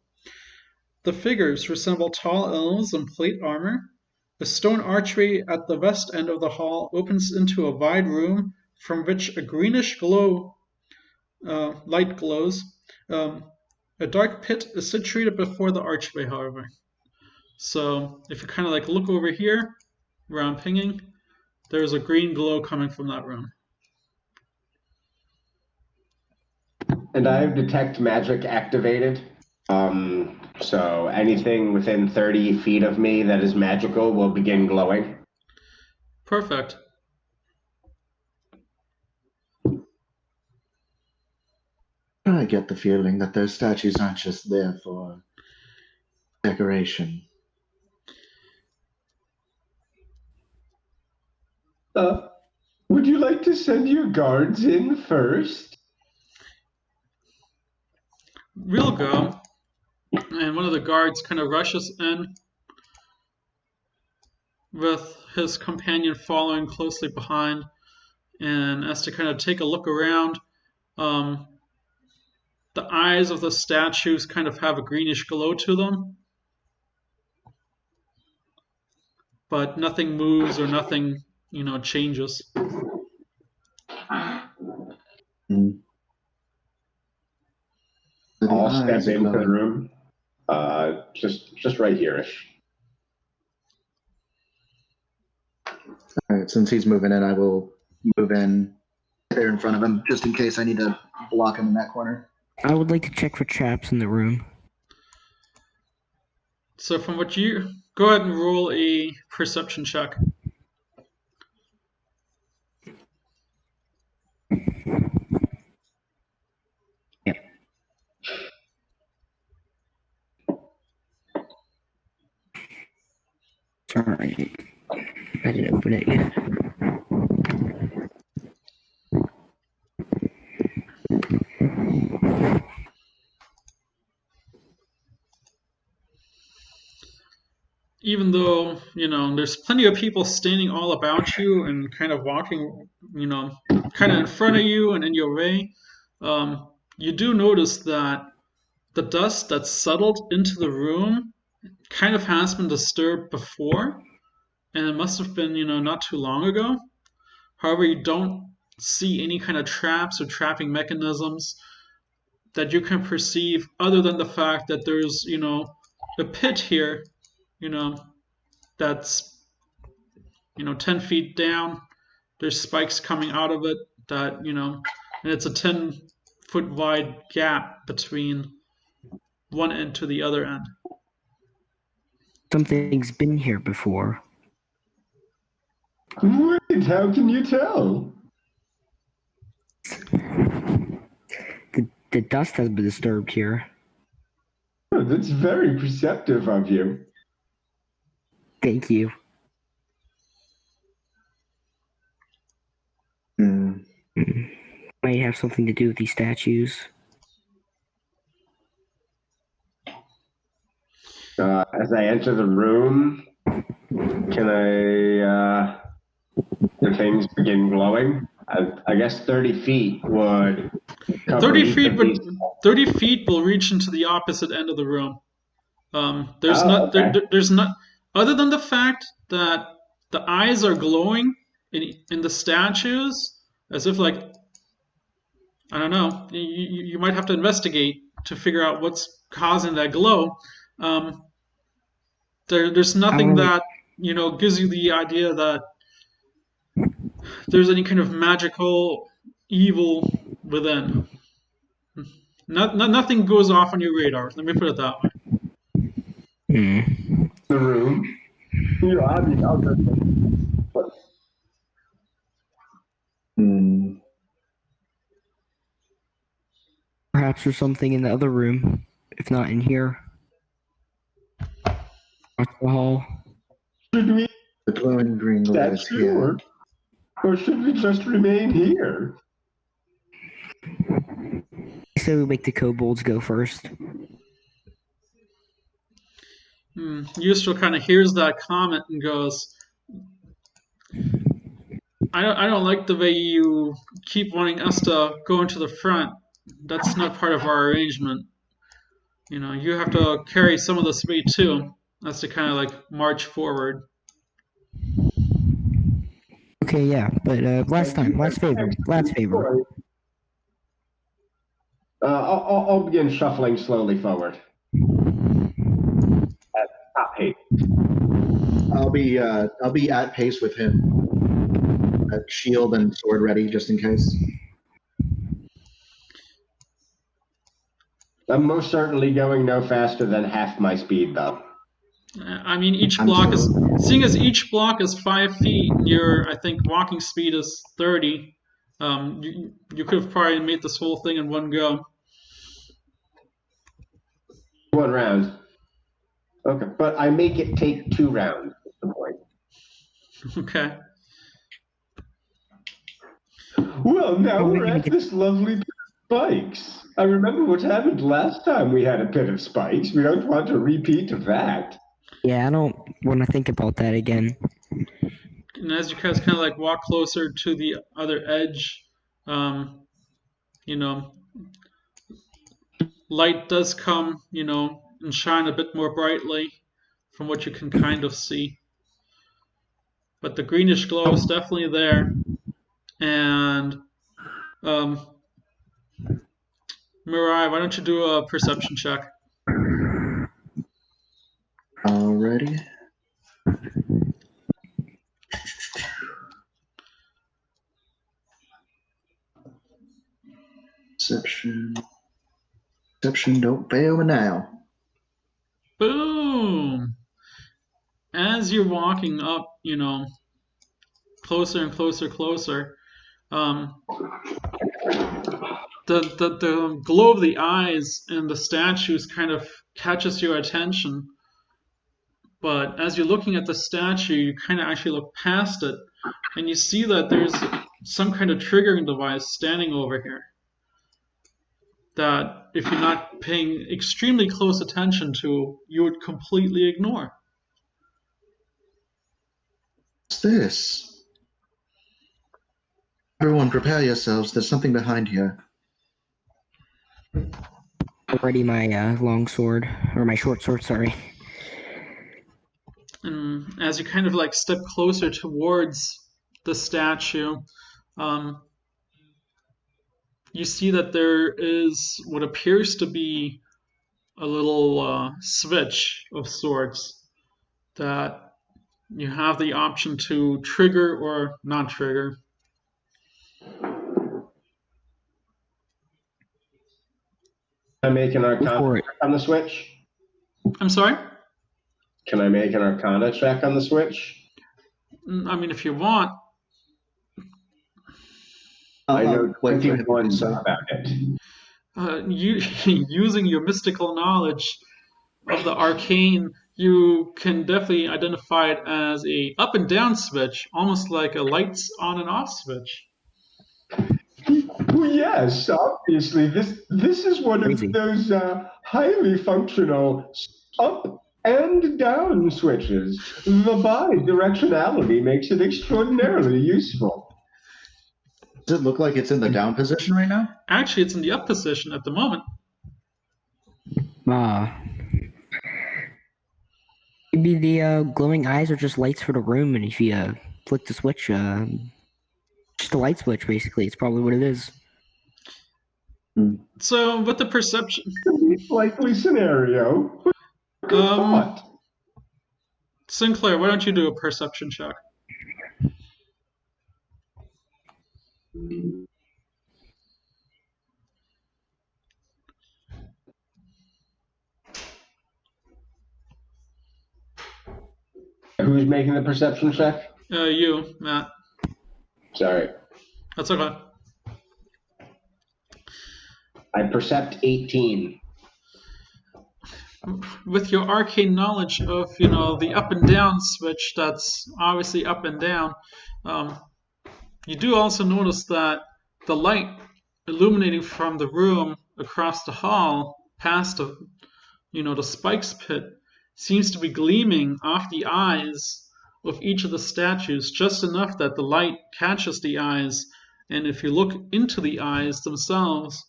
The figures resemble tall elves in plate armor. A stone archway at the west end of the hall opens into a wide room from which a greenish light glows. A dark pit is situated before the archway, however. So if you kind of like look over here, where I'm pinging, there's a green glow coming from that room. And I have detect magic activated. So anything within 30 feet of me that is magical will begin glowing. Perfect. I get the feeling that those statues aren't just there for decoration. Would you like to send your guards in first? We'll go. And one of the guards kind of rushes in with his companion following closely behind, and as to kind of take a look around, the eyes of the statues kind of have a greenish glow to them, but nothing moves or nothing, changes. I'll step into the room, just right here-ish. All right, since he's moving in, I will move in there in front of him, just in case I need to block him in that corner. I would like to check for traps in the room. So from what you... Go ahead and roll a perception check. Yep. Alright. I didn't open it yet. Even though, there's plenty of people standing all about you and kind of walking, kind of in front of you and in your way, you do notice that the dust that's settled into the room kind of has been disturbed before, and it must have been, not too long ago. However, you don't see any kind of traps or trapping mechanisms that you can perceive other than the fact that there's, a pit here, that's 10 feet down. There's spikes coming out of it that, and it's a 10-foot wide gap between one end to the other end. Something's been here before. Wait, how can you tell? The dust has been disturbed here. Oh, that's very perceptive of you. Thank you. Might have something to do with these statues. As I enter the room, can the things begin glowing? I guess 30 feet would cover 30 each feet of would these. 30 feet will reach into the opposite end of the room. There's Oh, not okay. there's not other than the fact that the eyes are glowing in the statues as if like I don't know. You might have to investigate to figure out what's causing that glow. Um, there's nothing Alright. that gives you the idea that there's any kind of magical evil within. Nothing goes off on your radar. Let me put it that way. The room. I mean, I'll just. Hmm. Perhaps there's something in the other room, if not in here. Across the hall. Should we The glowing green glow is statue, here. or should we just remain here? I say we make the kobolds go first. Yusdrayl kind of hears that comment and goes, I don't like the way you keep wanting us to go into the front. That's not part of our arrangement. You have to carry some of this weight too. That's to kind of like march forward. Okay, yeah, but last favor. I'll begin shuffling slowly forward. At top pace. I'll be at pace with him. Shield and sword ready just in case. I'm most certainly going no faster than half my speed, though. I mean, seeing as each block is 5 feet, and your I think walking speed is 30. You could have probably made this whole thing in one go. One round. Okay, but I make it take 2 rounds. That's the point. Okay. Well, now Well, we we're can at get- this lovely pit of spikes. I remember what happened last time we had a pit of spikes. We don't want a repeat of that. Yeah, I don't want to think about that again. And as you guys kind of like walk closer to the other edge, light does come, and shine a bit more brightly from what you can kind of see. But the greenish glow is definitely there. And Mirai, why don't you do a perception check? Alrighty. Perception, don't fail me now. Boom! As you're walking up, closer and closer, the glow of the eyes and the statues kind of catches your attention. But as you're looking at the statue, you kind of actually look past it, and you see that there's some kind of triggering device standing over here that if you're not paying extremely close attention to, you would completely ignore. What's this? Everyone, prepare yourselves. There's something behind here. Ready my long sword, or my short sword, sorry. And as you kind of like step closer towards the statue, you see that there is what appears to be a little switch of sorts that you have the option to trigger or not trigger. Can I make an Arcana check on the switch? I'm sorry? Can I make an Arcana check on the switch? I mean, if you want. I know wait for him 21 to do about it. Using your mystical knowledge of the arcane, you can definitely identify it as a up and down switch, almost like a lights on and off switch. Well, yes, obviously. This is one Crazy. of those highly functional up and down switches. The bi-directionality makes it extraordinarily useful. Does it look like it's in the down position right now? Actually, it's in the up position at the moment. Maybe the glowing eyes are just lights for the room, and if you flick the switch, just a light switch, basically. It's probably what it is. So, with the perception, Likely scenario. Good thought. Sinclair, why don't you do a perception check? Who's making the perception check? You, Matt. Sorry. That's okay. I percept 18. With your arcane knowledge of, the up and down switch that's obviously up and down, you do also notice that the light illuminating from the room across the hall past the spikes pit seems to be gleaming off the eyes of each of the statues just enough that the light catches the eyes, and if you look into the eyes themselves,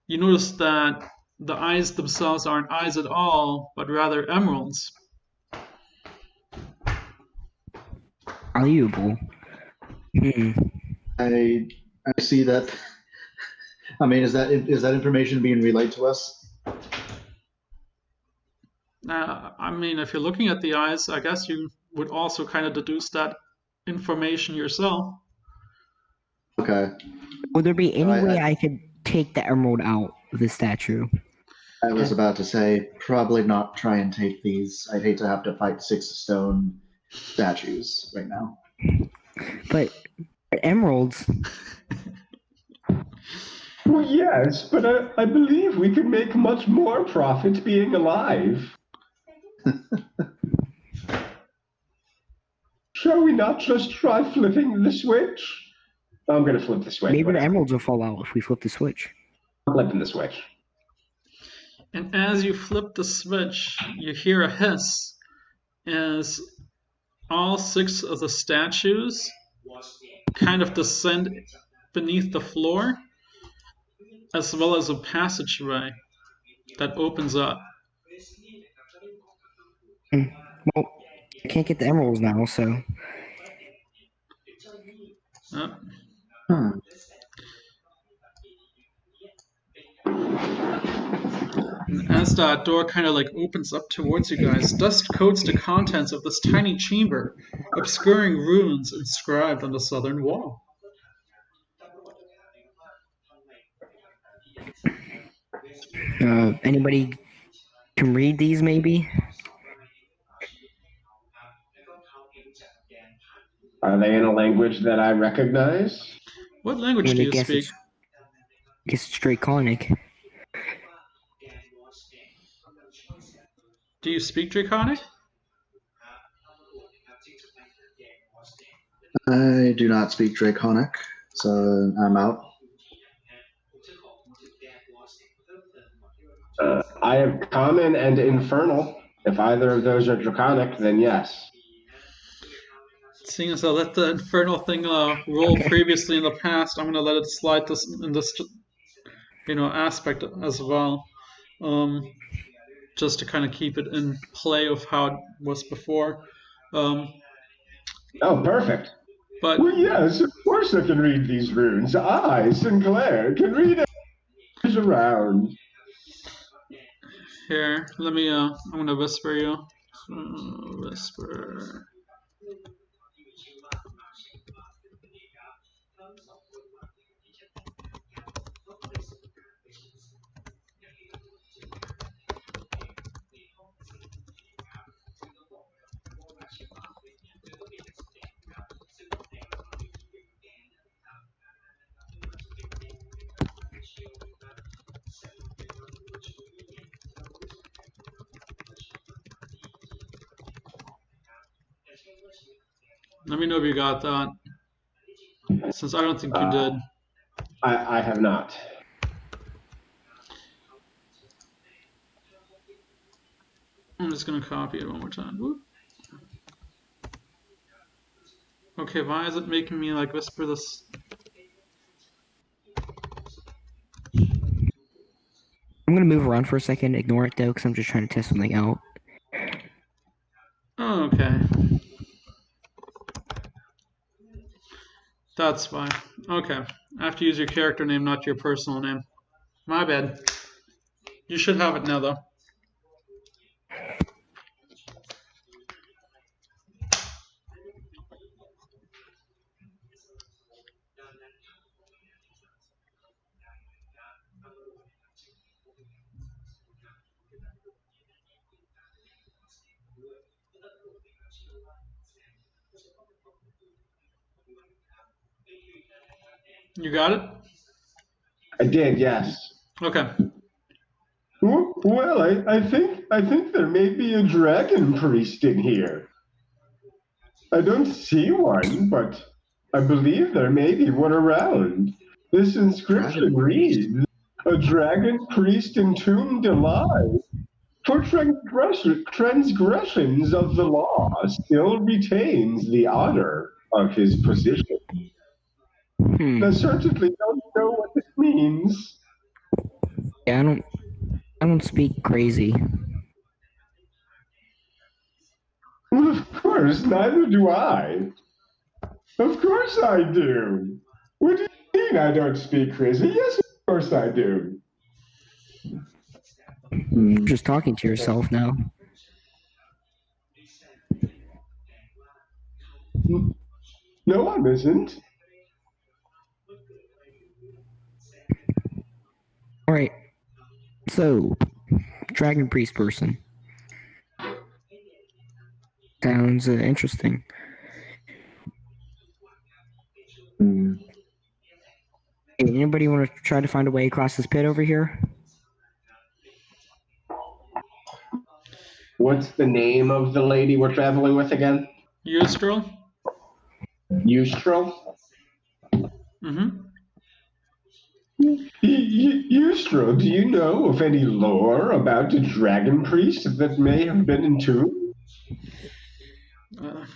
you notice that the eyes themselves aren't eyes at all, but rather emeralds. Valuable. I see that. I mean, is that information being relayed to us? If you're looking at the eyes, I guess you would also kind of deduce that information yourself. Okay. Would there be any way I could take the emerald out of the statue? I was about to say, probably not try and take these. I'd hate to have to fight 6 stone statues right now. But emeralds. Well, yes, but I believe we could make much more profit being alive. Shall we not just try flipping the switch? I'm going to flip the switch. Maybe the emeralds will fall out if we flip the switch. I'm flipping the switch. And as you flip the switch, you hear a hiss as all 6 of the statues kind of descend beneath the floor, as well as a passageway that opens up. Well, I can't get the emeralds now, so. As that door kind of opens up towards you guys, dust coats the contents of this tiny chamber, obscuring runes inscribed on the southern wall. Anybody can read these, maybe? Are they in a language that I recognize? What language do you speak? I guess it's Draconic. Do you speak Draconic? I do not speak Draconic, so I'm out. I have Common and Infernal. If either of those are Draconic, then yes. Seeing as I let the Infernal thing roll previously in the past, I'm going to let it slide this in this aspect as well. Just to kind of keep it in play of how it was before. Oh, perfect. But well, yes, of course I can read these runes. I, Sinclair, can read it around. Here, let me, I'm going to whisper you. Whisper. Let me know if you got that, since I don't think you did. I have not. I'm just going to copy it one more time. Whoop. Okay, why is it making me whisper this? gonna move around for a second. Ignore it though, because I'm just trying to test something out. Okay. That's fine. Okay. I have to use your character name, not your personal name. My bad. You should have it now, though. You got it? I did, yes. Okay. Well, I think there may be a dragon priest in here. I don't see one, but I believe there may be one around. This inscription reads, "A dragon priest entombed alive. For transgressions of the law, still retains the honor of his position." I certainly don't know what this means. Yeah, I don't speak crazy. Well, of course, neither do I. Of course I do. What do you mean I don't speak crazy? Yes, of course I do. You're just talking to yourself now. No, I isn't. Alright. So, Dragon Priest person. Sounds interesting. Hey, anybody want to try to find a way across this pit over here? What's the name of the lady we're traveling with again? Yusdrayl? Yusdrayl? Mm-hmm. Yusdrayl, do you know of any lore about a dragon priest that may have been entombed?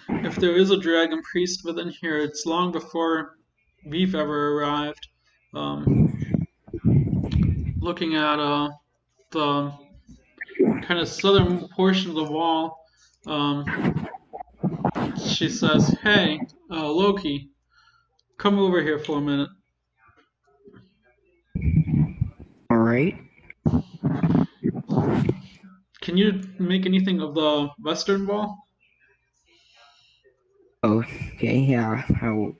If there is a dragon priest within here, it's long before we've ever arrived. Looking at the kind of southern portion of the wall, she says, "Hey, Loki, come over here for a minute." Alright. Can you make anything of the western wall? Okay, yeah. I'll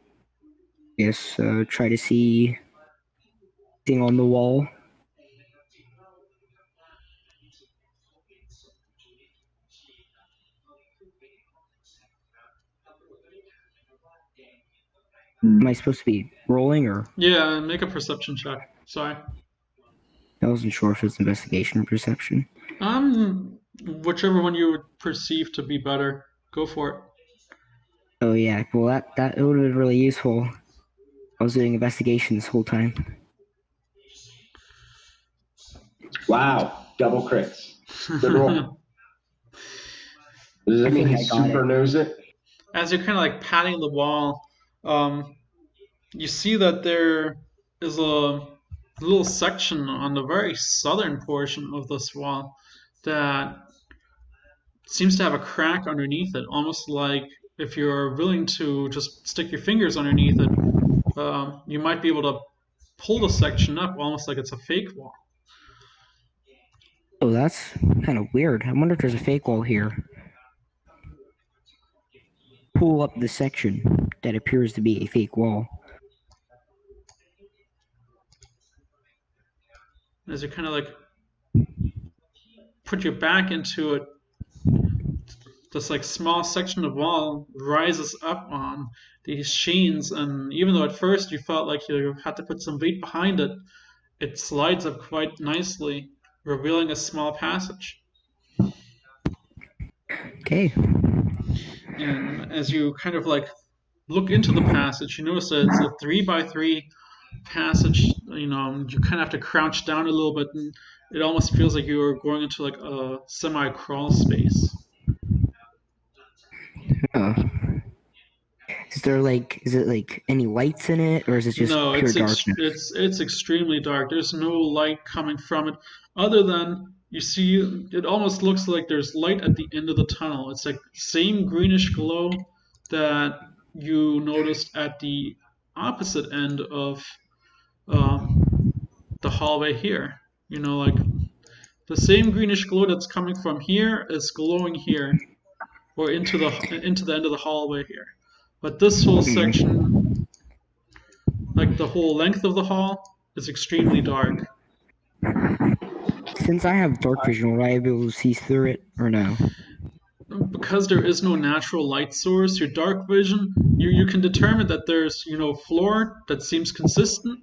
guess try to see thing on the wall. Am I supposed to be rolling or? Yeah, make a perception check. Sorry. I wasn't sure if it's investigation or perception. Whichever one you would perceive to be better, go for it. Oh yeah, well that would have been really useful. I was doing investigation this whole time. Wow, double crits. Good roll. Does that mean he super knows it? As you're kind of like patting the wall, you see that there is a little section on the very southern portion of this wall that seems to have a crack underneath it, almost like if you're willing to just stick your fingers underneath it, you might be able to pull the section up almost like it's a fake wall. Oh, that's kind of weird. I wonder if there's a fake wall here. Pull up the section that appears to be a fake wall. As you kind of like put your back into it, this like small section of wall rises up on these chains, and even though at first you felt like you had to put some weight behind it, it slides up quite nicely, revealing a small passage. Okay. And as you kind of like look into the passage, you notice that it's a 3x3 passage. You kind of have to crouch down a little bit, and it almost feels like you're going into like a semi-crawl space. Is it like any lights in it, or is it just pure darkness? It's extremely dark. There's no light coming from it. other than you see, it almost looks like there's light at the end of the tunnel. It's like same greenish glow that you noticed at the opposite end of the hallway here. You know, like the same greenish glow that's coming from here is glowing here, or into the end of the hallway here. But this whole section, like the whole length of the hall, is extremely dark. Since I have dark vision, will I be able to see through it or no? Because there is no natural light source, your dark vision, you can determine that there's, you know, floor that seems consistent,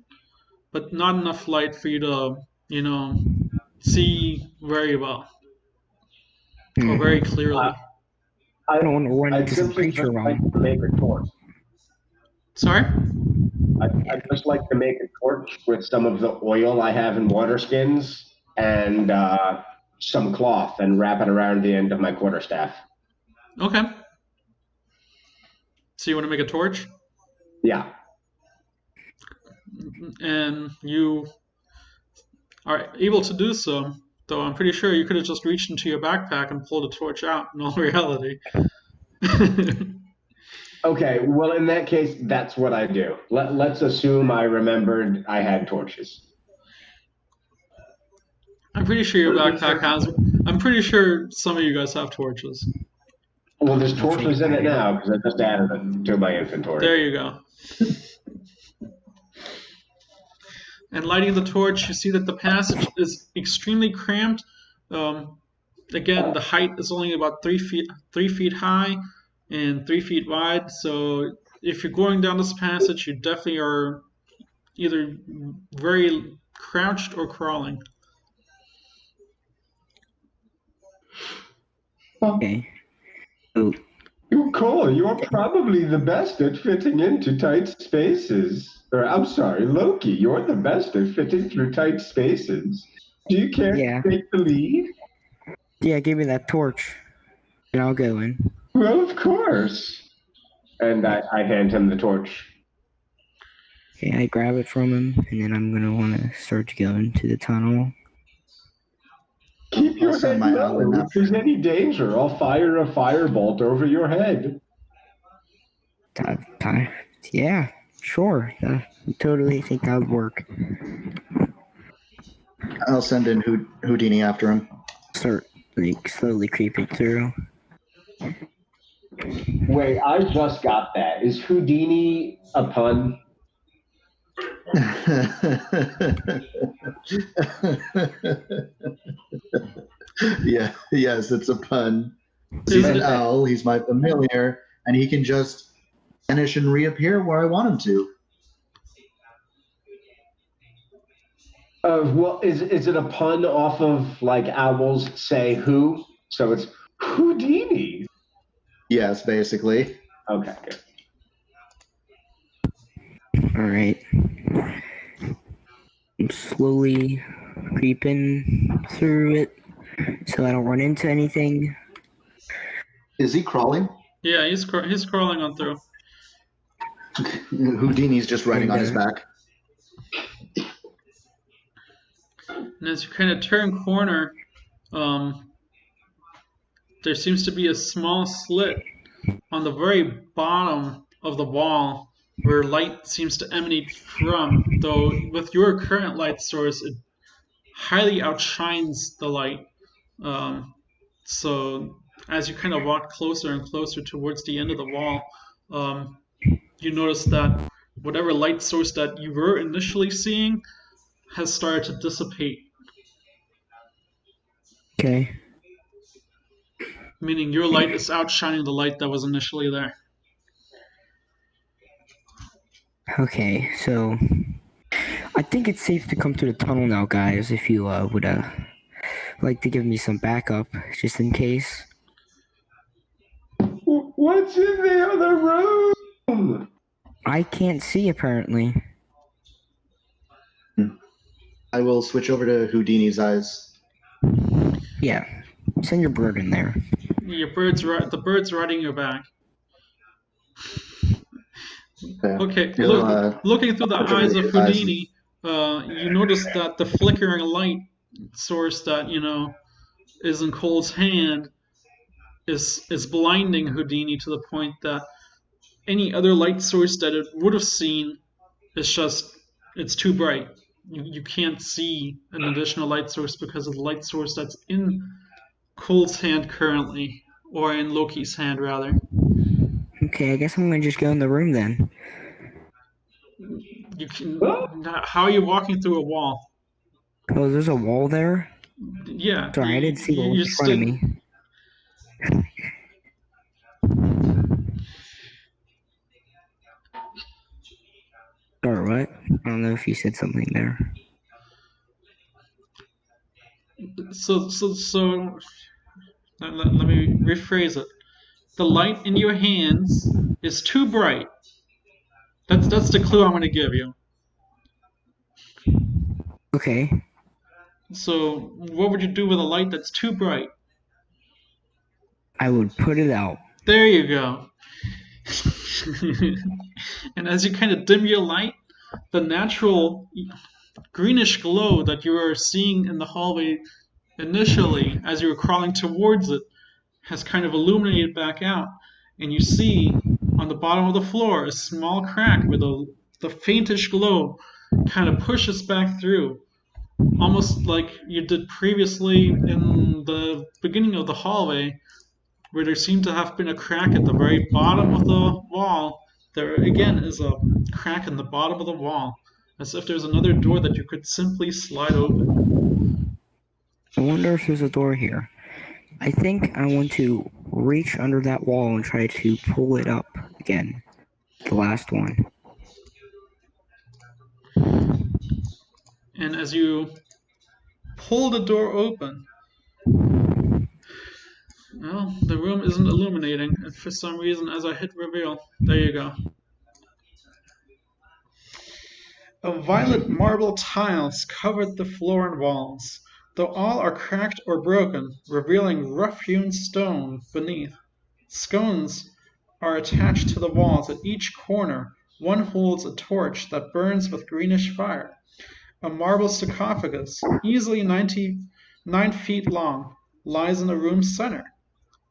but not enough light for you to, you know, see very well or very clearly. I don't want to run I'd into some simply creature just like wrong. to make a torch. Sorry? I'd just like to make a torch with some of the oil I have in water skins and some cloth and wrap it around the end of my quarterstaff. Okay. So you want to make a torch? Yeah. And you are able to do so, though I'm pretty sure you could have just reached into your backpack and pulled a torch out in all reality. Okay, well, in that case, that's what I do. Let's assume I remembered I had torches. I'm pretty sure your backpack has. I'm pretty sure some of you guys have torches. Well, there's torches in it now because I just added it to my inventory. There you go. And lighting the torch, you see that the passage is extremely cramped. Again, the height is only about 3 feet high and 3 feet wide. So if you're going down this passage, you definitely are either very crouched or crawling. Okay. So, Cole, you're probably the best at fitting into tight spaces. Or, I'm sorry, Loki, you're the best at fitting through tight spaces. Do you care Yeah. to take the lead? yeah, give me that torch, and I'll go in. Well, of course. And I hand him the torch. Okay, I grab it from him, and then I'm gonna want to start to go into the tunnel. Keep your I'll send head my low. Allen If after there's him. any danger, I'll fire a firebolt over your head. Yeah, sure. I totally think that would work. I'll send in Houdini after him. Start like slowly creeping through. Wait, I just got that. Is Houdini a pun? Yeah, yes, it's a pun. Is He's it- an owl, he's my familiar, and he can just vanish and reappear where I want him to. Well, is it a pun off of like owls say who? So it's Houdini. Yes, basically. Okay. Good. Alright. I'm slowly creeping through it so I don't run into anything. Is he crawling? Yeah, he's crawling on through. Houdini's just riding on his back. And as you kind of turn corner, there seems to be a small slit on the very bottom of the wall where light seems to emanate from, though with your current light source, it highly outshines the light. So as you kind of walk closer and closer towards the end of the wall, you notice that whatever light source that you were initially seeing has started to dissipate, Okay. meaning your light is outshining the light that was initially there. Okay, so I think it's safe to come through the tunnel now, guys, if you would like to give me some backup, just in case. What's in the other room? I can't see, apparently. I will switch over to Houdini's eyes. Yeah, send your bird in there. The bird's riding your back. Okay, He'll, looking through the look over eyes of his eyes. Houdini, you notice that the flickering light source that is in Cole's hand is blinding Houdini to the point that any other light source that it would have seen it's too bright. You can't see an additional light source because of the light source that's in Cole's hand currently, or in Loki's hand rather. Okay, I guess I'm gonna just go in the room then. You can. How are you walking through a wall? Oh, there's a wall there? Yeah. Sorry, I didn't see what was in front of me. Or what? I don't know if you said something there. So let me rephrase it. The light in your hands is too bright. That's the clue I'm going to give you. Okay. So what would you do with a light that's too bright? I would put it out. There you go. And as you kind of dim your light, the natural greenish glow that you were seeing in the hallway initially as you were crawling towards it has kind of illuminated back out, and you see on the bottom of the floor a small crack where the faintish glow kind of pushes back through, almost like you did previously in the beginning of the hallway, where there seemed to have been a crack at the very bottom of the wall. There again is a crack in the bottom of the wall, as if there's another door that you could simply slide open. I wonder if there's a door here. I think I want to reach under that wall and try to pull it up again. The last one. And as you pull the door open, well, the room isn't illuminating, and for some reason, as I hit reveal, there you go. A violet marble tiles covered the floor and walls, though all are cracked or broken, revealing rough-hewn stone beneath. Scones are attached to the walls. At each corner, one holds a torch that burns with greenish fire. A marble sarcophagus, easily 9 feet long, lies in the room's center.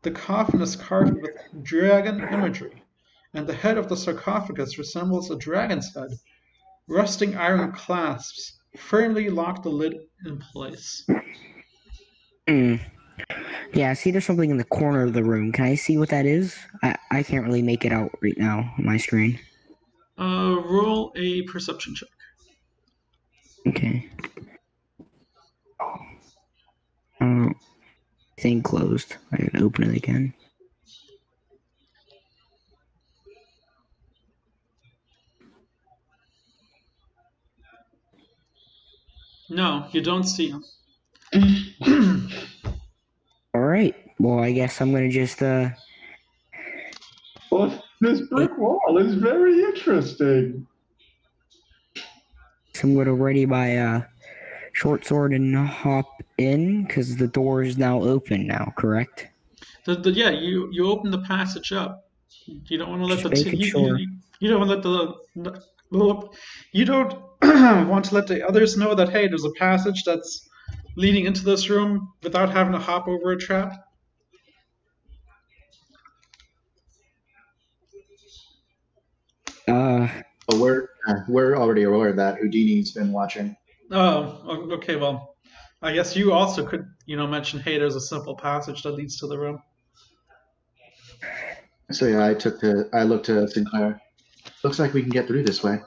The coffin is carved with dragon imagery, and the head of the sarcophagus resembles a dragon's head. Rusting iron clasps firmly lock the lid in place. Yeah, I see there's something in the corner of the room. Can I see what that is? I can't really make it out right now on my screen. Roll a perception check. Okay. Thing closed. I can open it again. No, you don't see him. Alright. Well, I guess I'm gonna just, Well, this brick wall is very interesting. So I'm gonna ready my, short sword and hop in, because the door is now open now, correct? Yeah, you open the passage up. You don't want to let you don't want to let you don't want to let the others know that, hey, there's a passage that's leading into this room without having to hop over a trap. We're already aware of that. Houdini's been watching. Oh, okay. Well, I guess you also could, mention, hey, there's a simple passage that leads to the room. So yeah, I looked to Sinclair. Looks like we can get through this way.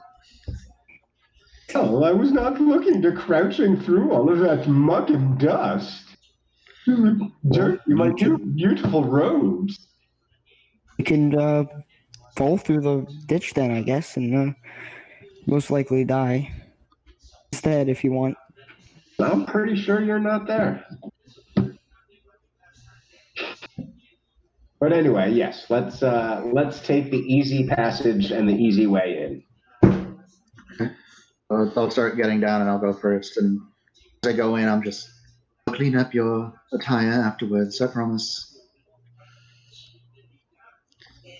Well, I was not looking to crouching through all of that muck and dust. Dirty, my new beautiful robes. You can fall through the ditch then, I guess, and most likely die instead if you want. I'm pretty sure you're not there. But anyway, yes, let's take the easy passage and the easy way in. I'll start getting down and I'll go first. And as I go in, I'll clean up your attire afterwards, I promise.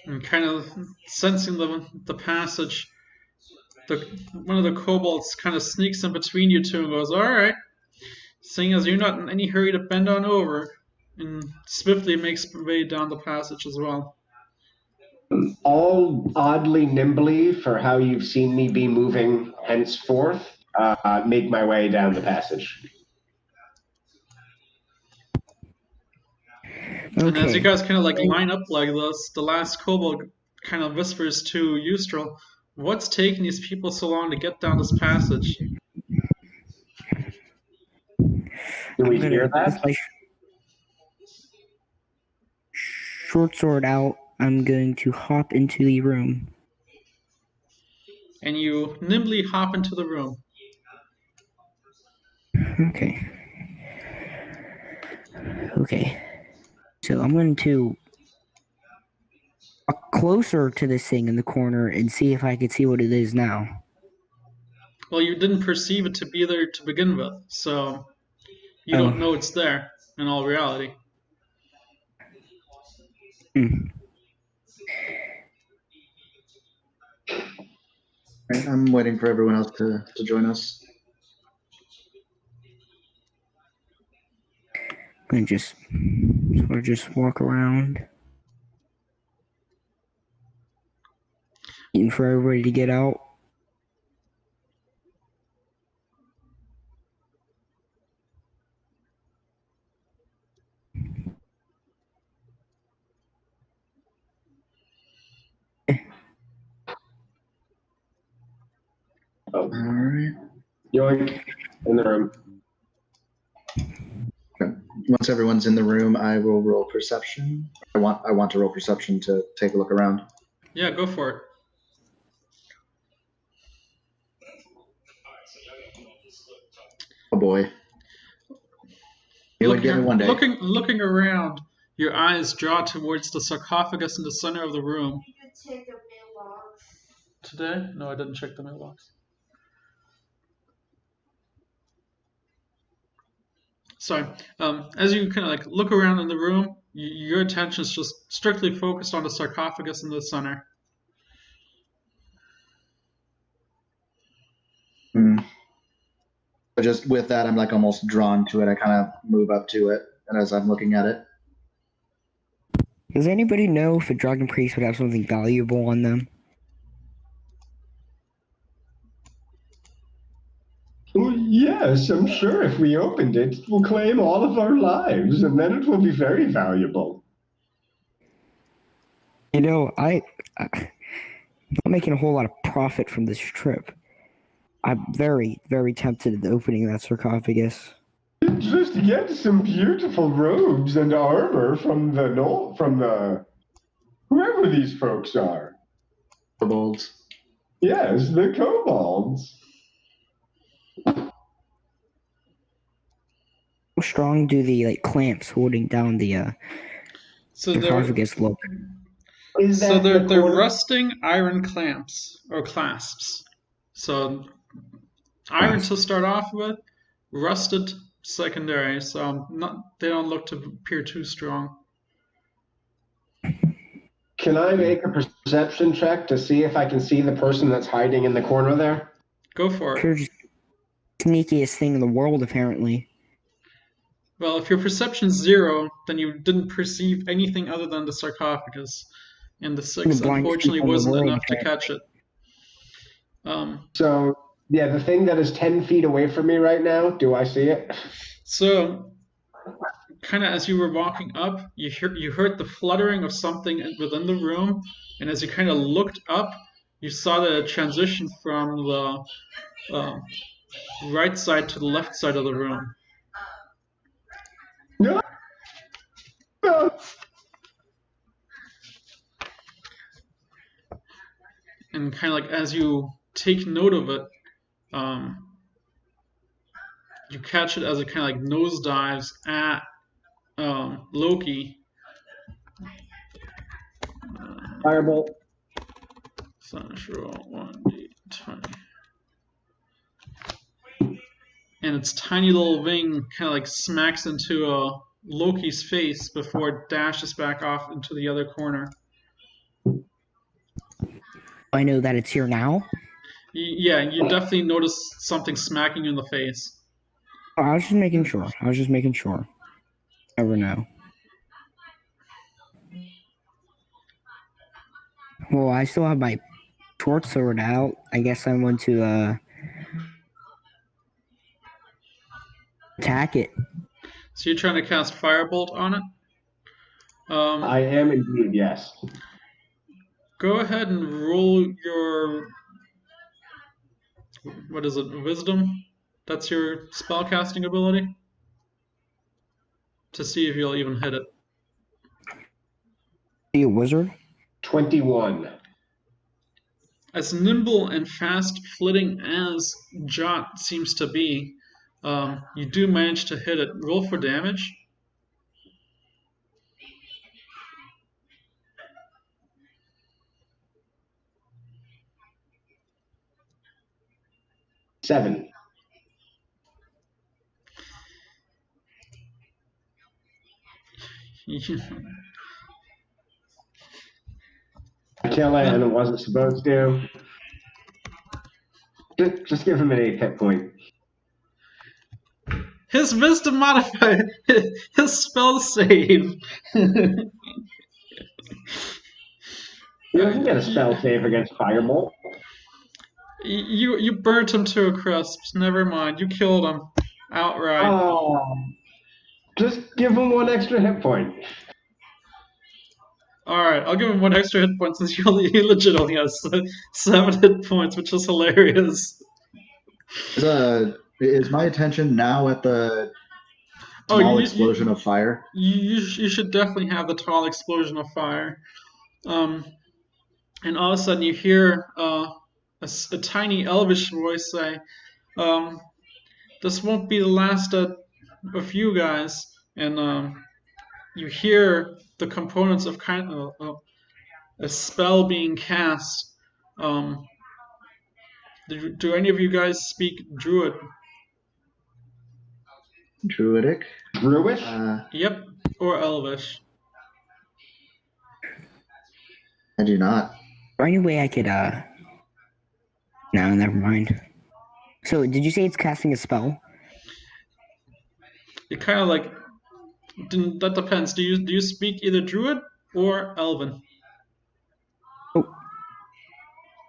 And kind of sensing the passage, one of the kobolds kind of sneaks in between you two and goes, all right, Seeing as you're not in any hurry to bend on over, and swiftly makes way down the passage as well. All oddly nimbly for how you've seen me be moving henceforth, make my way down the passage. And as you Okay. guys kind of like line up like this, the last kobold kind of whispers to Yusdrayl, "What's taking these people so long to get down this passage?" Do we I'm gonna hear with that? my short sword out. I'm going to hop into the room. And you nimbly hop into the room. Okay. Okay. So I'm going to walk closer to this thing in the corner and see if I can see what it is now. Well, you didn't perceive it to be there to begin with, so you don't know it's there in all reality. Right, I'm waiting for everyone else to join us. I'm going to just walk around. Waiting for everybody to get out. Oh, All right. yoink, in the room. Okay. Once everyone's in the room, I will roll perception. I want to roll perception to take a look around. Yeah, go for it. Oh boy. You'll get it one day. Looking around, your eyes draw towards the sarcophagus in the center of the room. Did you check your mailbox? Today? No, I didn't check the mailbox. Sorry. As you kind of like look around in the room, your attention is just strictly focused on the sarcophagus in the center. But just with that, I'm like almost drawn to it. I kind of move up to it, and as I'm looking at it, Does anybody know if a dragon priest would have something valuable on them? Well, yes, I'm sure if we opened it, it will claim all of our lives, and then it will be very valuable. You know, I'm not making a whole lot of profit from this trip. I'm very, very tempted at opening that sarcophagus. Just get some beautiful robes and armor from the whoever these folks are. kobolds. Yes, the kobolds. How strong do the clamps holding down the sarcophagus look? So they're rusting iron clamps or clasps. So iron to start off with, rusted secondary. So they don't look to appear too strong. Can I make a perception check to see if I can see the person that's hiding in the corner there? Go for it. You're just sneakiest thing in the world, apparently. Well, if your perception's 0, then you didn't perceive anything other than the sarcophagus. And the 6, unfortunately, wasn't enough to catch it. So, yeah, the thing that is 10 feet away from me right now, do I see it? So, kind of as you were walking up, you heard the fluttering of something within the room, and as you kind of looked up, you saw the transition from the right side to the left side of the room. No. No. And kind of like as you take note of it, you catch it as it kind of like nosedives at Loki. Firebolt. Roll 1d20. And its tiny little wing kind of like smacks into Loki's face before it dashes back off into the other corner. I know that it's here now. Yeah, you definitely notice something smacking you in the face. Oh, I was just making sure. Never know. Well, I still have my short sword out. I guess I want to attack it. So you're trying to cast Firebolt on it? I am indeed, yes. Go ahead and roll your, what is it, Wisdom? That's your spellcasting ability? To see if you'll even hit it. Are you a wizard? 21. As nimble and fast flitting as Jot seems to be, you do manage to hit it. Roll for damage. Seven. Kill it and it wasn't supposed to. Just give him an 8 hit point. His wisdom modifier, his spell save. You can get a spell save against Firebolt. You burnt him to a crisp. Never mind. You killed him outright. Oh, just give him 1 extra hit point. Alright, I'll give him 1 extra hit point since he legit only has 7 hit points, which is hilarious. Is my attention now at the small explosion of fire? You should definitely have the tall explosion of fire. And all of a sudden you hear a tiny elvish voice say, this won't be the last of you guys. And you hear the components of kind of a spell being cast. Do any of you guys speak Druid? Druidic? Druish? Yep, or Elvish. I do not. Or any way I could, No, never mind. So, did you say it's casting a spell? It kind of like, that depends. Do you speak either Druid or Elven? Oh.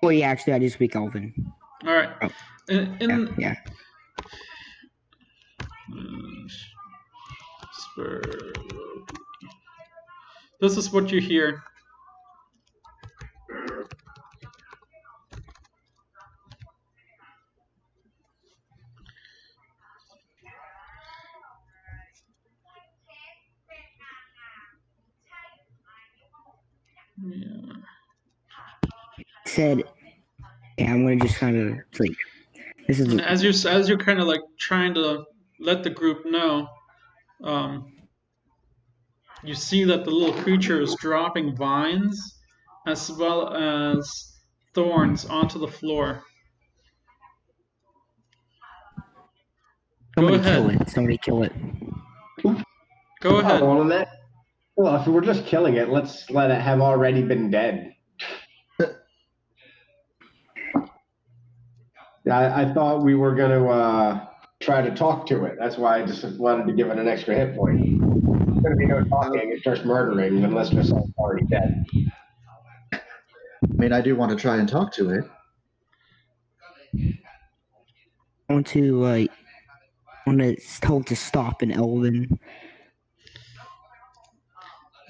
Well, yeah, actually, I do speak Elven. All right. Oh. Yeah. This is what you hear. Yeah. Said, yeah, I'm gonna just kind of sleep. This is and as you're kind of like trying to let the group know, you see that the little creature is dropping vines as well as thorns onto the floor. Somebody kill it. Go ahead. Well, if we're just killing it, let's let it have already been dead. I thought we were going to try to talk to it. That's why I just wanted to give it an extra hit point. There's going to be no talking. It's just murdering unless it's already dead. I mean, I do want to try and talk to it. I want to tell it to stop in Elven.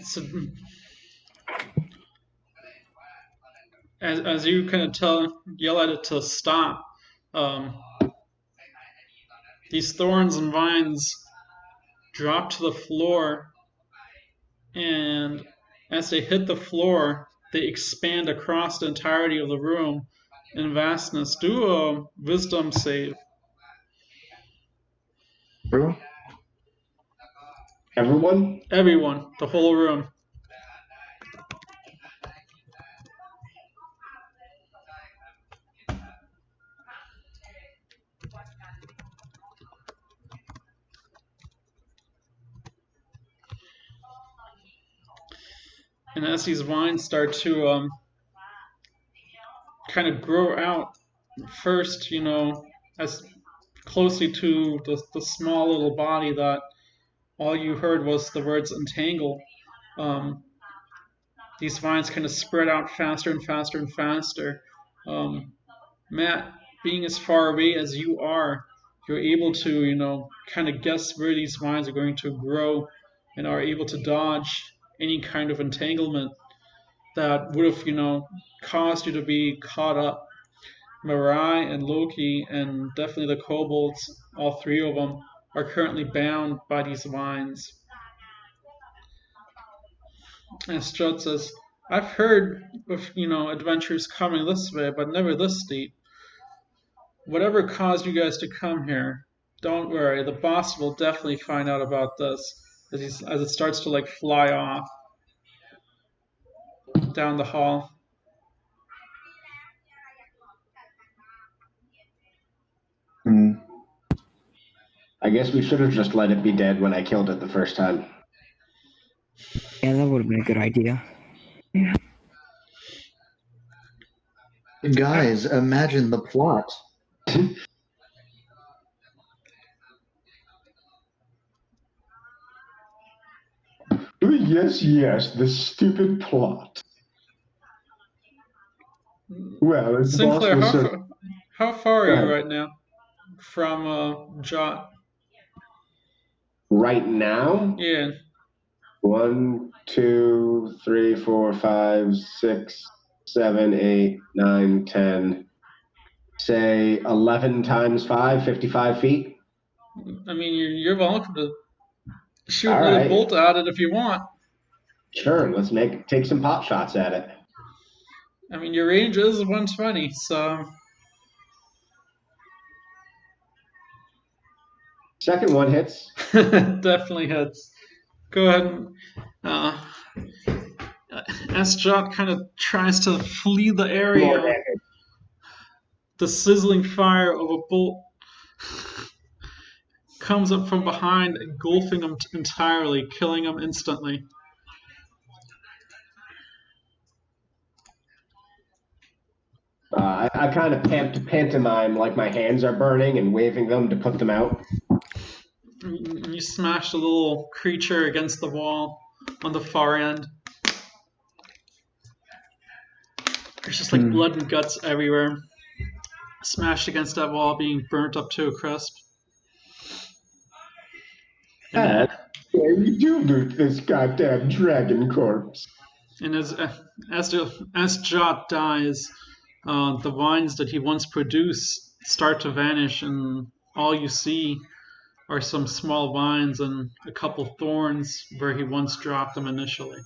So, as you kind of yell at it to stop, these thorns and vines drop to the floor, and as they hit the floor, they expand across the entirety of the room in vastness. Do a wisdom save. Everyone? Everyone, the whole room. And as these vines start to kind of grow out, first, as closely to the small little body that all you heard was the words entangle. These vines kind of spread out faster and faster and faster. Matt, being as far away as you are, you're able to, kind of guess where these vines are going to grow and are able to dodge any kind of entanglement that would have, caused you to be caught up. Mirai and Loki and definitely the kobolds, all three of them, are currently bound by these vines. And Strut says, I've heard of, adventures coming this way, but never this deep. Whatever caused you guys to come here, don't worry, the boss will definitely find out about this as it starts to fly off down the hall. I guess we should have just let it be dead when I killed it the first time. Yeah, that would have been a good idea. Yeah. Guys, imagine the plot. Yes, the stupid plot. Well, as the boss Sinclair, will how far are Go you ahead. right now from Jot? Right now, Yeah. 1, 2, 3, 4, 5, 6, 7, 8, 9, 10. Say 11 times 5, 55 feet. I mean, you're welcome to shoot All another right. bolt at it if you want. Sure, let's take some pot shots at it. I mean, your range is 120, so Second one hits. definitely hits. Go ahead and as Jot kind of tries to flee the More area, damage. the sizzling fire of a bolt comes up from behind, engulfing him entirely, killing him instantly. I kind of pantomime like my hands are burning and waving them to put them out. You smash the little creature against the wall on the far end. There's just blood and guts everywhere. Smashed against that wall, being burnt up to a crisp. Yeah, you do loot this goddamn dragon corpse. And as Jot dies, the vines that he once produced start to vanish, and all you see are some small vines and a couple thorns where he once dropped them initially.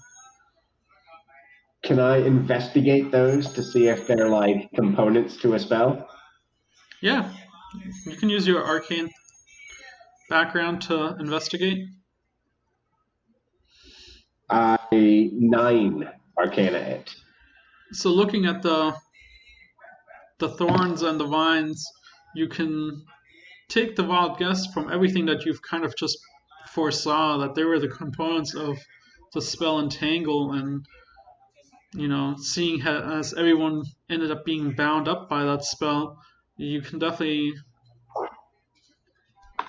Can I investigate those to see if they're like components to a spell? Yeah, you can use your arcane background to investigate. 9 Arcana hit. So looking at the thorns and the vines, you can take the wild guess from everything that you've kind of just foresaw that they were the components of the spell Entangle, and seeing as everyone ended up being bound up by that spell, you can definitely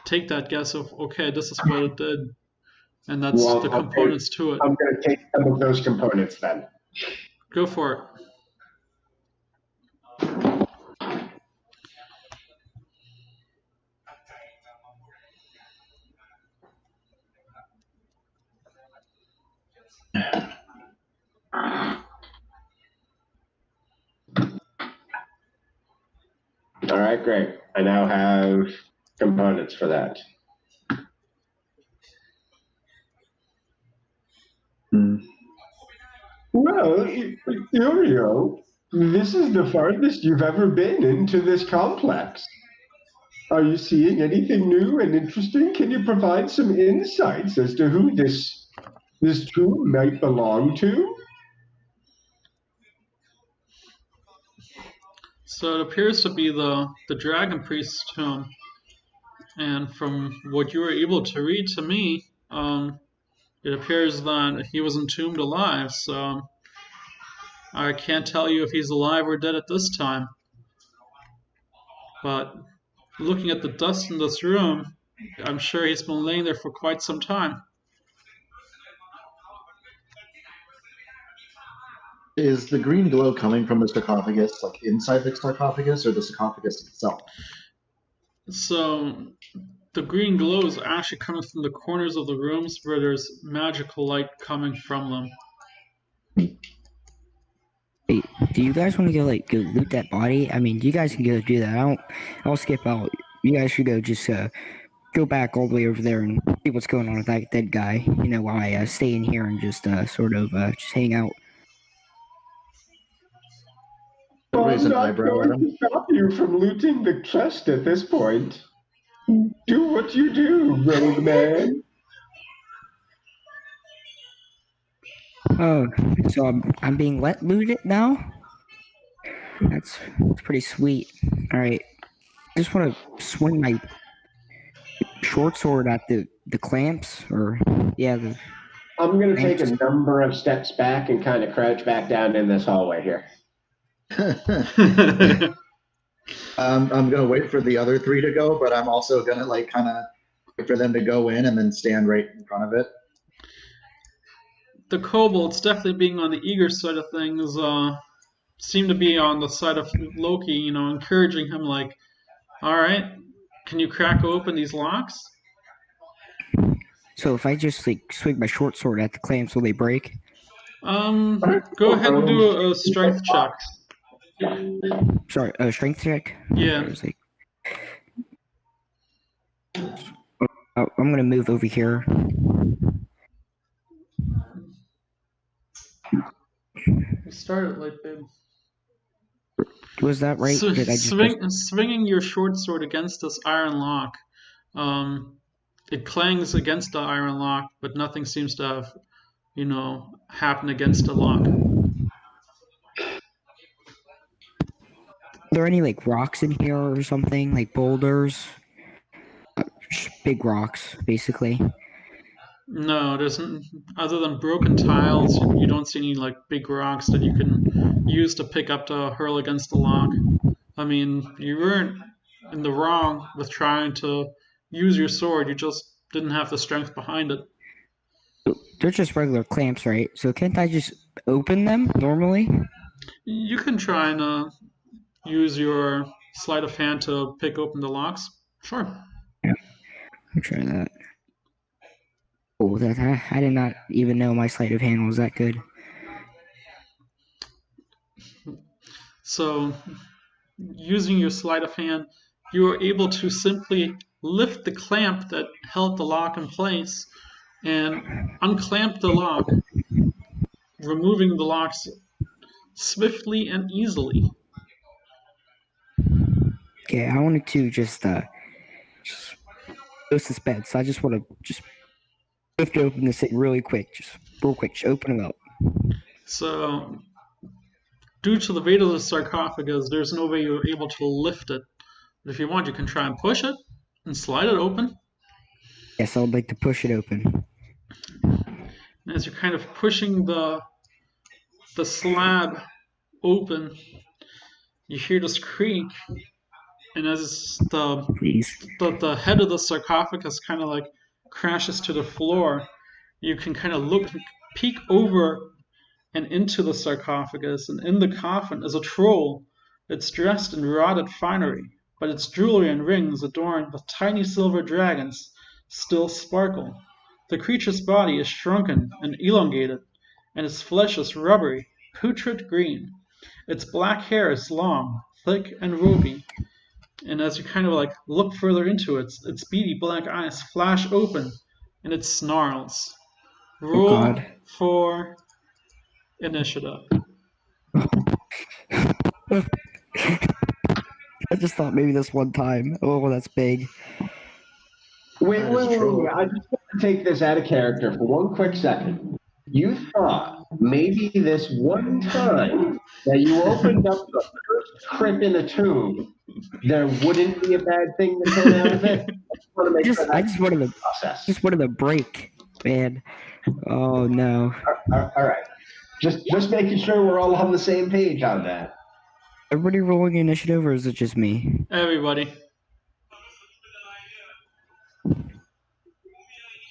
take that guess of, okay, this is what it did, and that's the components to it. I'm going to take some of those components then. Go for it. All right, great. I now have components for that. Well, Yudrayl, this is the farthest you've ever been into this complex. Are you seeing anything new and interesting? Can you provide some insights as to who this tomb might belong to? So it appears to be the Dragon Priest's tomb, and from what you were able to read to me, it appears that he was entombed alive, so I can't tell you if he's alive or dead at this time. But looking at the dust in this room, I'm sure he's been laying there for quite some time. Is the green glow coming from the sarcophagus, like inside the sarcophagus, or the sarcophagus itself? So the green glow is actually coming from the corners of the rooms where there's magical light coming from them. Hey, do you guys want to go loot that body? I mean, you guys can go do that. I'll skip out. You guys should just go back all the way over there and see what's going on with that dead guy. While I stay in here and just sort of just hang out. Raise I'm an not eyebrow at going him. to stop you from looting the chest at this point. Do what you do, rogue man. Oh, so I'm being let loot it now? That's pretty sweet. All right, just want to swing my short sword at the clamps, or yeah, the I'm going to take a clamps. number of steps back and kind of crouch back down in this hallway here. I'm gonna wait for the other three to go, but I'm also gonna kind of wait for them to go in and then stand right in front of it. The kobolds, definitely being on the eager side of things, seem to be on the side of Loki, encouraging him like, all right, can you crack open these locks? So if I just swing my short sword at the clamps, will they break? Go ahead and do a strength check. Sorry, strength check? Yeah. I'm gonna move over here. You started late, babe. Was that right? Did I just swinging your short sword against this iron lock, it clangs against the iron lock, but nothing seems to have, happened against the lock. Are there any rocks in here or something, like boulders? Big rocks, basically. No, there's other than broken tiles. You don't see any big rocks that you can use to pick up to hurl against the lock. I mean, you weren't in the wrong with trying to use your sword. You just didn't have the strength behind it. They're just regular clamps, right? So can't I just open them normally? You can try and use your sleight of hand to pick open the locks. Sure. Yeah, I'll try that. Oh, I did not even know my sleight of hand was that good. So, using your sleight of hand, you were able to simply lift the clamp that held the lock in place and unclamp the lock, removing the locks swiftly and easily. Okay, I wanted to just no suspense. I just want to just lift open this thing really quick, just real quick, just open it up. So, due to the weight of the sarcophagus, there's no way you're able to lift it. But if you want, you can try and push it and slide it open. Yes, I would like to push it open. And as you're kind of pushing the slab open, you hear this creak, and as the head of the sarcophagus kind of crashes to the floor, you can kind of peek over and into the sarcophagus, and in the coffin is a troll. It's dressed in rotted finery, but its jewelry and rings adorned with tiny silver dragons still sparkle. The creature's body is shrunken and elongated, and its flesh is rubbery, putrid green. Its black hair is long, thick, and ropey, and as you kind of look further into it, its beady black eyes flash open, and it snarls. Roll for initiative. I just thought maybe this one time. Oh, that's big. Wait. I just want to take this out of character for one quick second. You thought maybe this one time that you opened up the first crypt in a tomb, there wouldn't be a bad thing to come out of it? I just wanted to break, man. Oh no. All right. Just making sure we're all on the same page on that. Everybody rolling initiative, or is it just me? Everybody.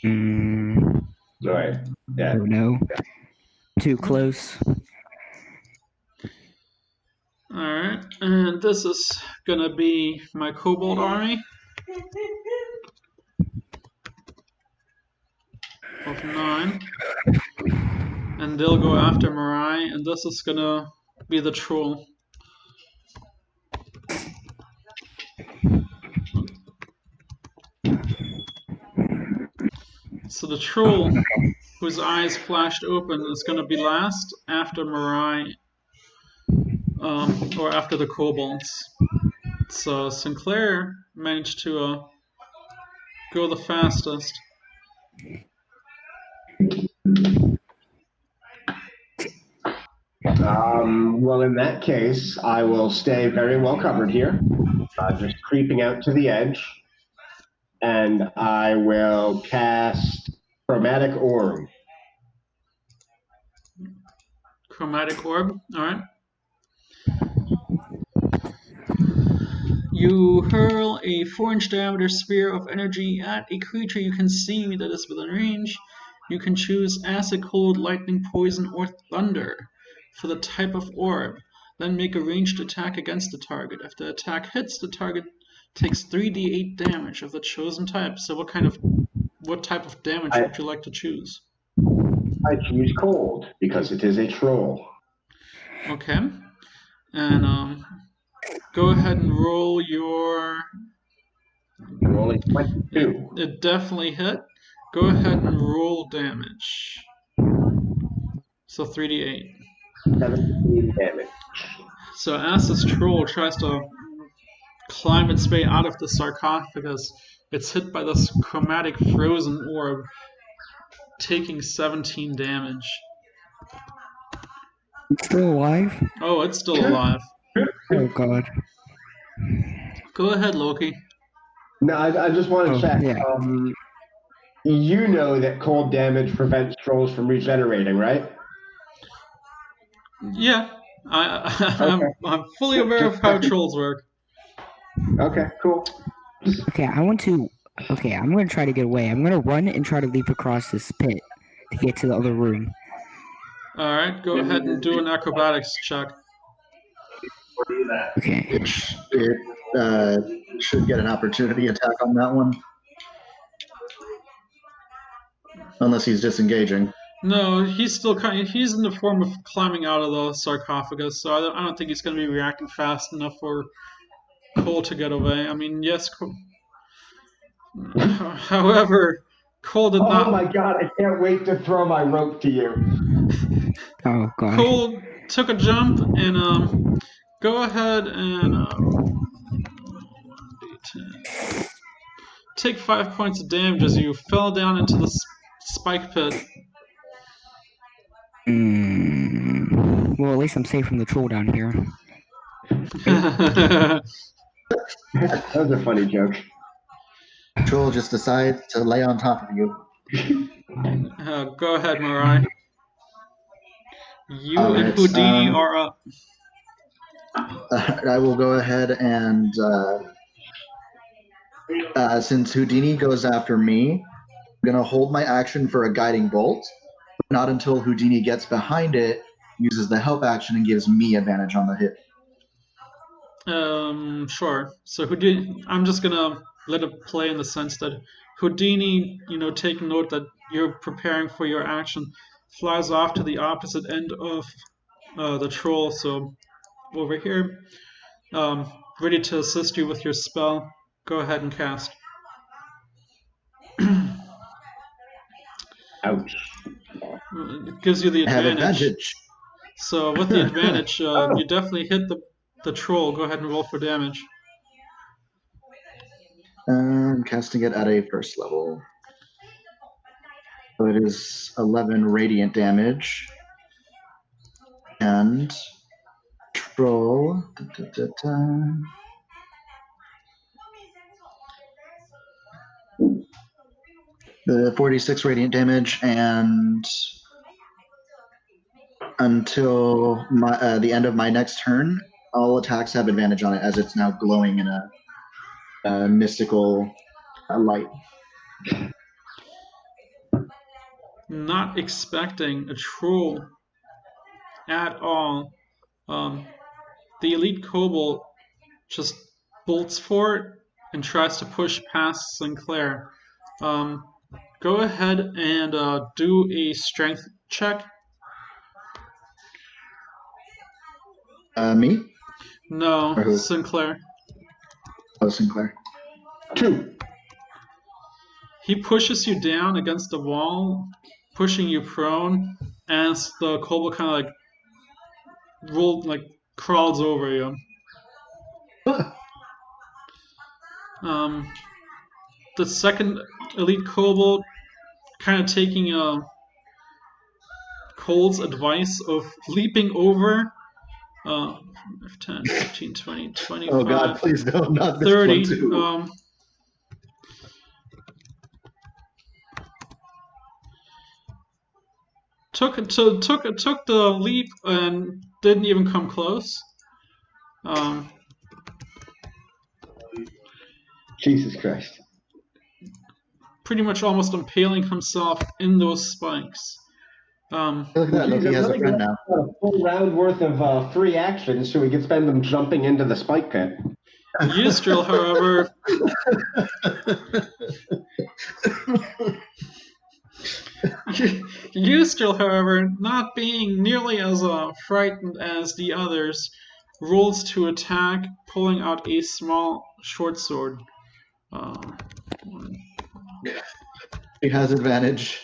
Mm, All right. Yeah. oh no. Too close. Alright, and this is gonna be my Kobold army of 9. And they'll go after Mirai, and this is gonna be the troll. So the troll, whose eyes flashed open, is gonna be last after Mirai, or after the kobolds. So Sinclair managed to go the fastest. Well, in that case, I will stay very well covered here, just creeping out to the edge, and I will cast Chromatic Orb. Chromatic orb. Alright. You hurl a 4-inch diameter sphere of energy at a creature you can see that is within range. You can choose acid, cold, lightning, poison, or thunder for the type of orb. Then make a ranged attack against the target. If the attack hits, the target takes 3d8 damage of the chosen type. So what type of damage would you like to choose? I choose cold because it is a troll. Okay. And go ahead and roll your. Rolling 22. It definitely hit. Go ahead and roll damage. So 3d8. 17 damage. So as this troll tries to climb its way out of the sarcophagus, it's hit by this chromatic frozen orb, taking 17 damage. It's still alive? Oh, it's still alive. Oh god. Go ahead, Loki. No, I just want to check. Yeah. You know that cold damage prevents trolls from regenerating, right? Yeah, I'm fully aware of how trolls work. Okay, cool. Okay, I'm gonna try to get away. I'm gonna run and try to leap across this pit to get to the other room. Alright, go ahead and do an acrobatics check. Okay. It should get an opportunity attack on that one. Unless he's disengaging. No, he's still he's in the form of climbing out of the sarcophagus, so I don't think he's going to be reacting fast enough for Cole to get away. I mean, yes, however, Cole did not. Oh my god, I can't wait to throw my rope to you. Oh god. Cole took a jump and go ahead and 1d10. Take 5 points of damage as you fell down into the spike pit. Well, at least I'm safe from the troll down here. That was a funny joke. Troll just decides to lay on top of you. Go ahead, Mirai. You All and right, Houdini are up. I will go ahead and since Houdini goes after me, I'm going to hold my action for a guiding bolt. Not until Houdini gets behind it, uses the help action, and gives me advantage on the hit. Sure. So Houdini, I'm just gonna let it play in the sense that Houdini, take note that you're preparing for your action, flies off to the opposite end of the troll, so over here, ready to assist you with your spell. Go ahead and cast. Ouch. It gives you the I have advantage. advantage. So with the advantage, you definitely hit the troll. Go ahead and roll for damage. I'm casting it at a first level. So it is 11 radiant damage. And troll. The 46 radiant damage, and until the end of my next turn, all attacks have advantage on it as it's now glowing in a mystical light. not expecting a troll at all. The elite kobold just bolts for it and tries to push past Sinclair. Go ahead and do a strength check. Me? No, Or who? Sinclair. Oh, Sinclair. 2. He pushes you down against the wall, pushing you prone, as the kobold kind of crawls over you. The second elite kobold, kind of taking Cole's advice of leaping over 10, 15, 20, 25, Oh God, please no, not this 30. one too. Took the leap and didn't even come close. Jesus Christ. Pretty much almost impaling himself in those spikes. Look at that, Geez, Loki has I'm a friend now. got a full round worth of free actions so we can spend them jumping into the spike pit. Yusdrayl, however, not being nearly as frightened as the others, rolls to attack, pulling out a small short sword. He has advantage.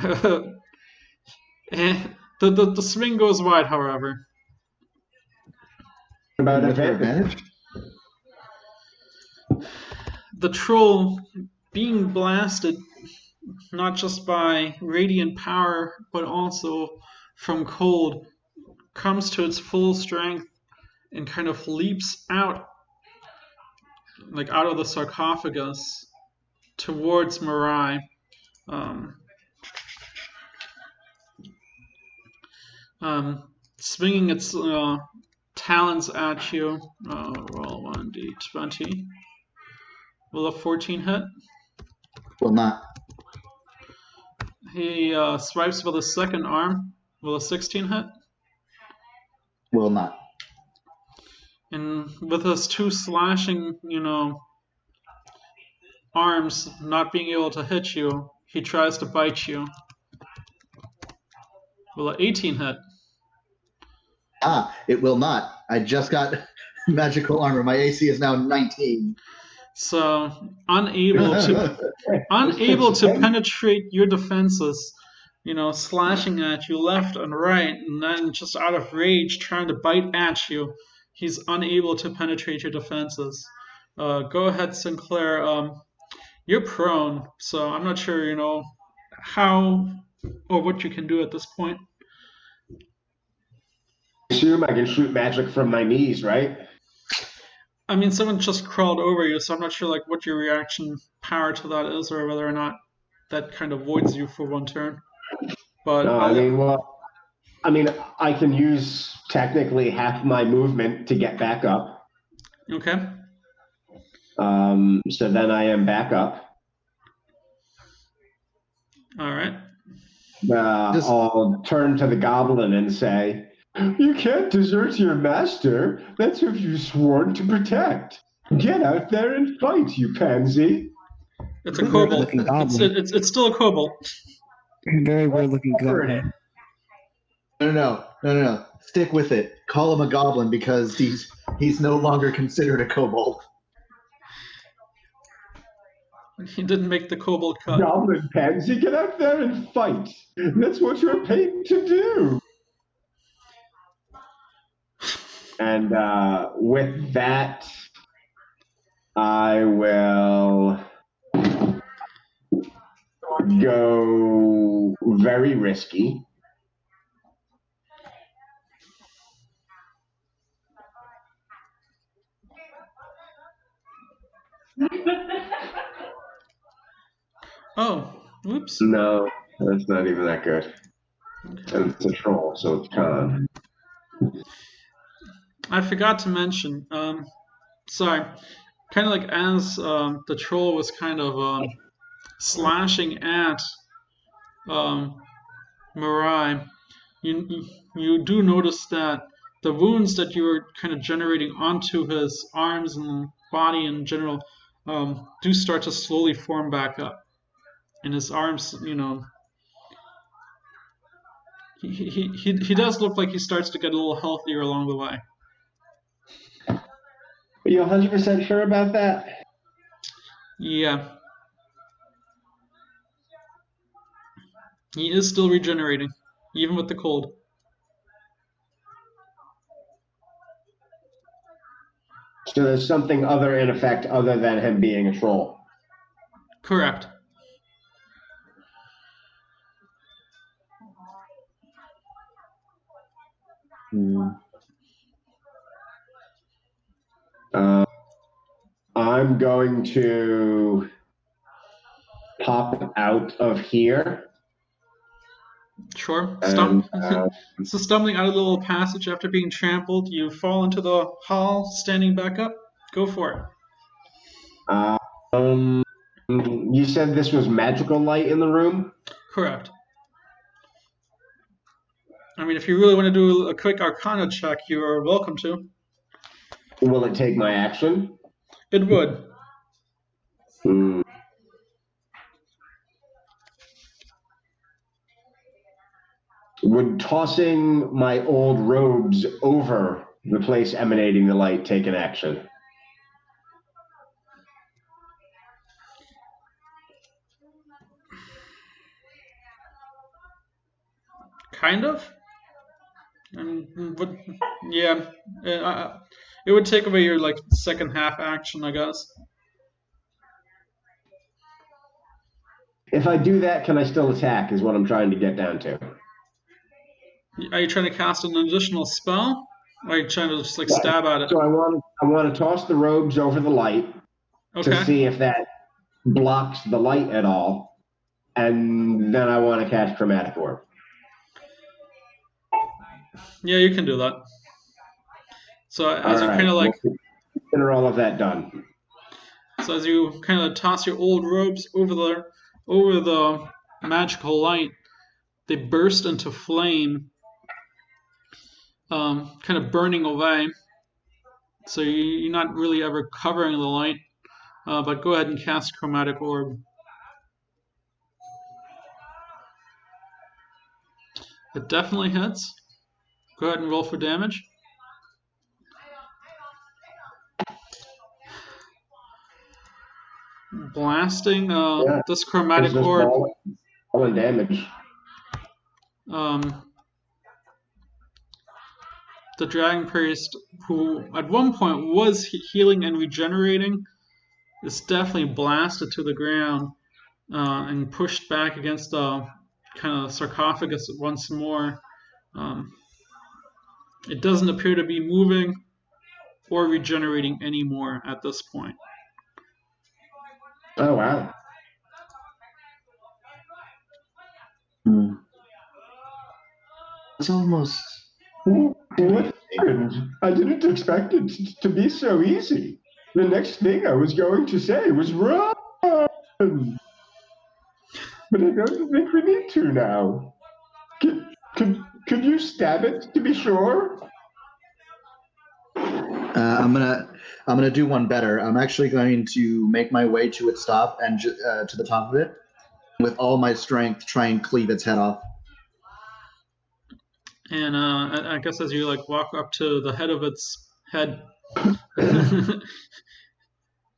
The swing goes wide, however. About With her advantage. The troll, being blasted not just by radiant power but also from cold, comes to its full strength and kind of leaps out of the sarcophagus towards Mirai. Swinging its talons at you. Roll 1d20. Will a 14 hit? Will not. He swipes with his second arm. Will a 16 hit? Will not. And with his two slashing, arms not being able to hit you, he tries to bite you. Will an 18 hit? It will not. I just got magical armor. My AC is now 19. So unable to penetrate your defenses, slashing at you left and right, and then just out of rage trying to bite at you. He's unable to penetrate your defenses. Go ahead, Sinclair. You're prone, so I'm not sure, how or what you can do at this point. I assume I can shoot magic from my knees, right? I mean, someone just crawled over you, so I'm not sure what your reaction power to that is, or whether or not that kind of voids you for one turn. But No, I can use technically half my movement to get back up. Okay. So then I am back up. All right. I'll turn to the goblin and say, "You can't desert your master. That's who you've sworn to protect. Get out there and fight, you pansy." It's a kobold. It's still a kobold. Very weird looking goblin. No. Stick with it. Call him a goblin because he's no longer considered a kobold. He didn't make the kobold cut. Goblin pansy, get out there and fight. That's what you're paid to do. And with that, I will go very risky. Oh, whoops. No, that's not even that good. And it's a troll, so it's con. I forgot to mention. Sorry. Kind of as the troll was kind of slashing at Mirai, you do notice that the wounds that you were kind of generating onto his arms and body in general do start to slowly form back up. And his arms, he does look like he starts to get a little healthier along the way. Are you 100% sure about that? Yeah. He is still regenerating, even with the cold. So there's something other in effect other than him being a troll. Correct. I'm going to pop out of here. Sure. And, So stumbling out of the little passage after being trampled, you fall into the hall, standing back up. Go for it. You said this was magical light in the room? Correct. I mean, if you really want to do a quick Arcana check, you are welcome to. Will it take my action? It would. Would tossing my old robes over the place emanating the light take an action? Kind of. Yeah. It would take away your second half action, I guess. If I do that, can I still attack? Is what I'm trying to get down to. Are you trying to cast an additional spell? Or are you trying to just stab at it? So I want to toss the robes over the light to see if that blocks the light at all, and then I want to cast Chromatic Orb. Yeah, you can do that. So as you kind of consider all of that done. So as you kind of toss your old robes over the magical light, they burst into flame, kind of burning away. So you're not really ever covering the light, but go ahead and cast Chromatic Orb. It definitely hits. Go ahead and roll for damage. Blasting this Chromatic Orb. All in damage. The Dragon Priest, who at one point was healing and regenerating, is definitely blasted to the ground and pushed back against the kind of sarcophagus once more. It doesn't appear to be moving or regenerating anymore at this point. Oh, wow. It's almost... What happened? I didn't expect it to be so easy. The next thing I was going to say was run! But I don't think we need to now. Could you stab it to be sure? I'm gonna do one better. I'm actually going to make my way to its top and to the top of it, with all my strength, try and cleave its head off. And I guess as you walk up to the head of its head,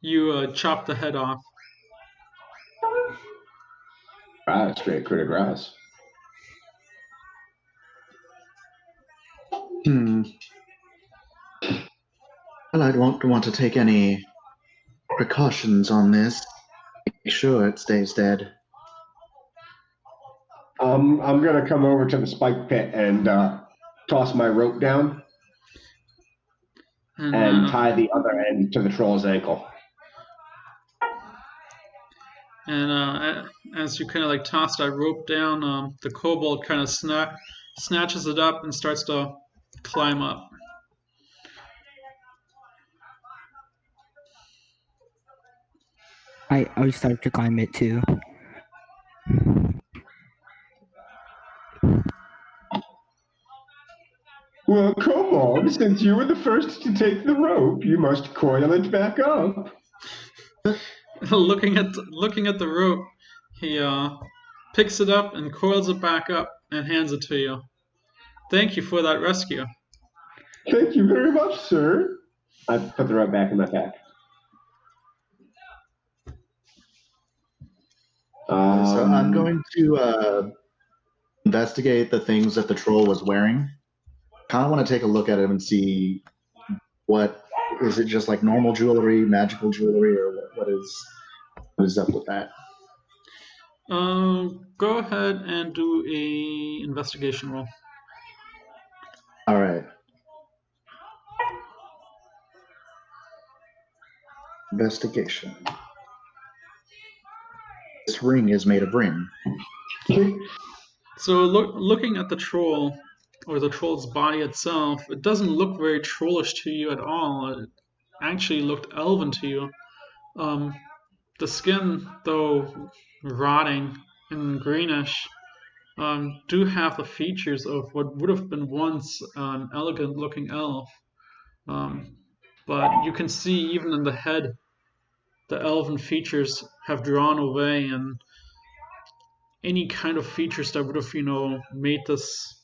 you chop the head off. Straight coup de grace. Well, I don't want to take any precautions on this. Make sure it stays dead. I'm going to come over to the spike pit and toss my rope down and tie the other end to the troll's ankle. And as you kind of toss that rope down, the kobold kind of snatches it up and starts to climb up. I start to climb it too. Well, Kobold, since you were the first to take the rope, you must coil it back up. looking at the rope, he picks it up and coils it back up and hands it to you. Thank you for that rescue. Thank you very much, sir. I put the rope back in my pack. So I'm going to investigate the things that the troll was wearing. Kind of want to take a look at him and see what is it, just like normal jewelry, magical jewelry, or what is up with that? Go ahead and do a investigation roll. All right. Investigation. This ring is made of ring. So looking at the troll, or the troll's body itself, it doesn't look very trollish to you at all. It actually looked elven to you. The skin, though rotting and greenish, do have the features of what would have been once an elegant-looking elf. But you can see even in the head, the elven features have drawn away, and any kind of features that would have, made this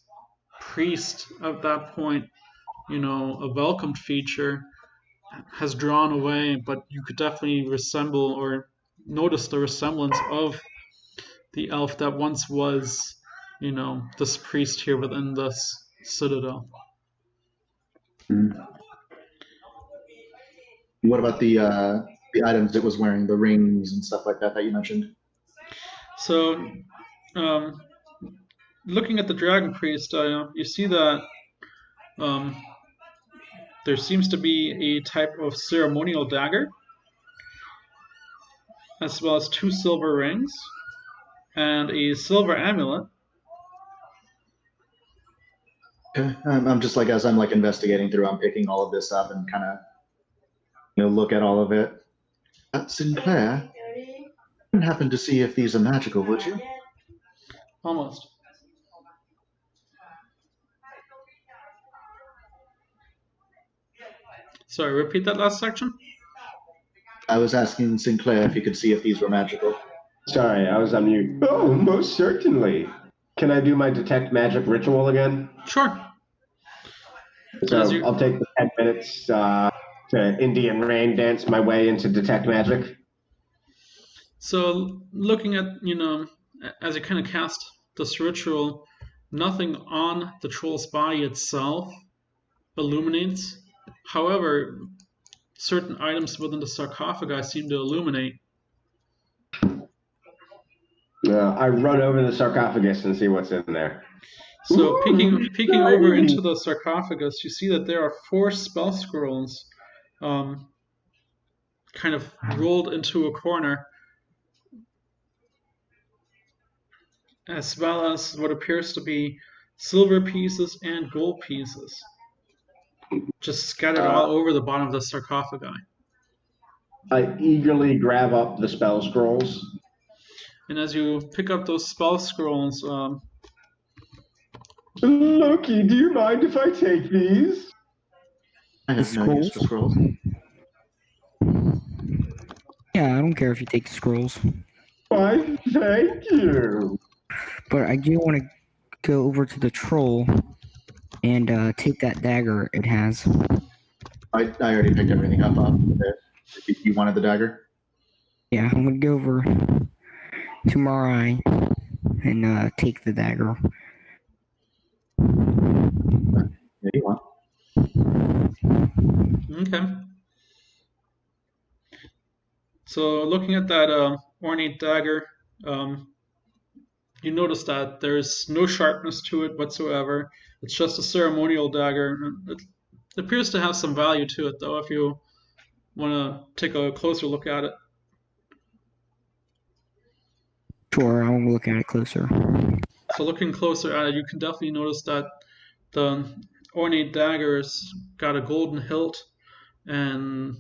priest at that point, a welcomed feature, has drawn away. But you could definitely resemble or notice the resemblance of the elf that once was, this priest here within this citadel. What about the items it was wearing, the rings and stuff like that you mentioned? So, looking at the dragon priest, you see that there seems to be a type of ceremonial dagger, as well as 2 silver rings and a silver amulet. Okay. I'm just like, as I'm like investigating through, I'm picking all of this up and kind of look at all of it. Sinclair, you wouldn't happen to see if these are magical, would you? Almost. Sorry, repeat that last section. I was asking Sinclair if he could see if these were magical. Sorry, I was on mute. Oh, most certainly. Can I do my detect magic ritual again? Sure. So I'll take the 10 minutes to Indian rain dance my way into detect magic. So looking at, as you kind of cast this ritual, nothing on the troll's body itself illuminates. However, certain items within the sarcophagi seem to illuminate. I run over the sarcophagus and see what's in there. So peeking over into the sarcophagus, you see that there are 4 spell scrolls kind of rolled into a corner, as well as what appears to be silver pieces and gold pieces, just scattered all over the bottom of the sarcophagi. I eagerly grab up the spell scrolls. And as you pick up those spell scrolls, Loki, do you mind if I take these? I have no use for scrolls. Yeah, I don't care if you take the scrolls. Why, thank you. But I do want to go over to the troll and take that dagger it has. I already picked everything up on there. You wanted the dagger? Yeah, I'm going to go over to Mirai and take the dagger. Yeah, you want. okay. So looking at that ornate dagger, you notice that there's no sharpness to it whatsoever. It's just a ceremonial dagger. It appears to have some value to it, though, if you want to take a closer look at it. Sure, I'll look at it closer. So looking closer at it, you can definitely notice that the ornate dagger's got a golden hilt, and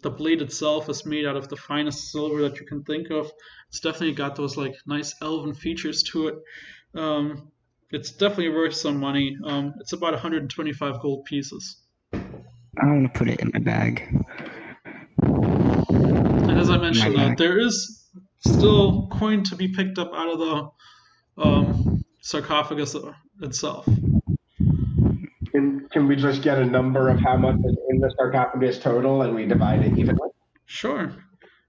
the blade itself is made out of the finest silver that you can think of. It's definitely got those like nice elven features to it. It's definitely worth some money. It's about 125 gold pieces. I don't want to put it in my bag. And as I mentioned, bag. there is still coin to be picked up out of the sarcophagus itself. Can we just get a number of how much is in the sarcophagus total and we divide it evenly? Sure.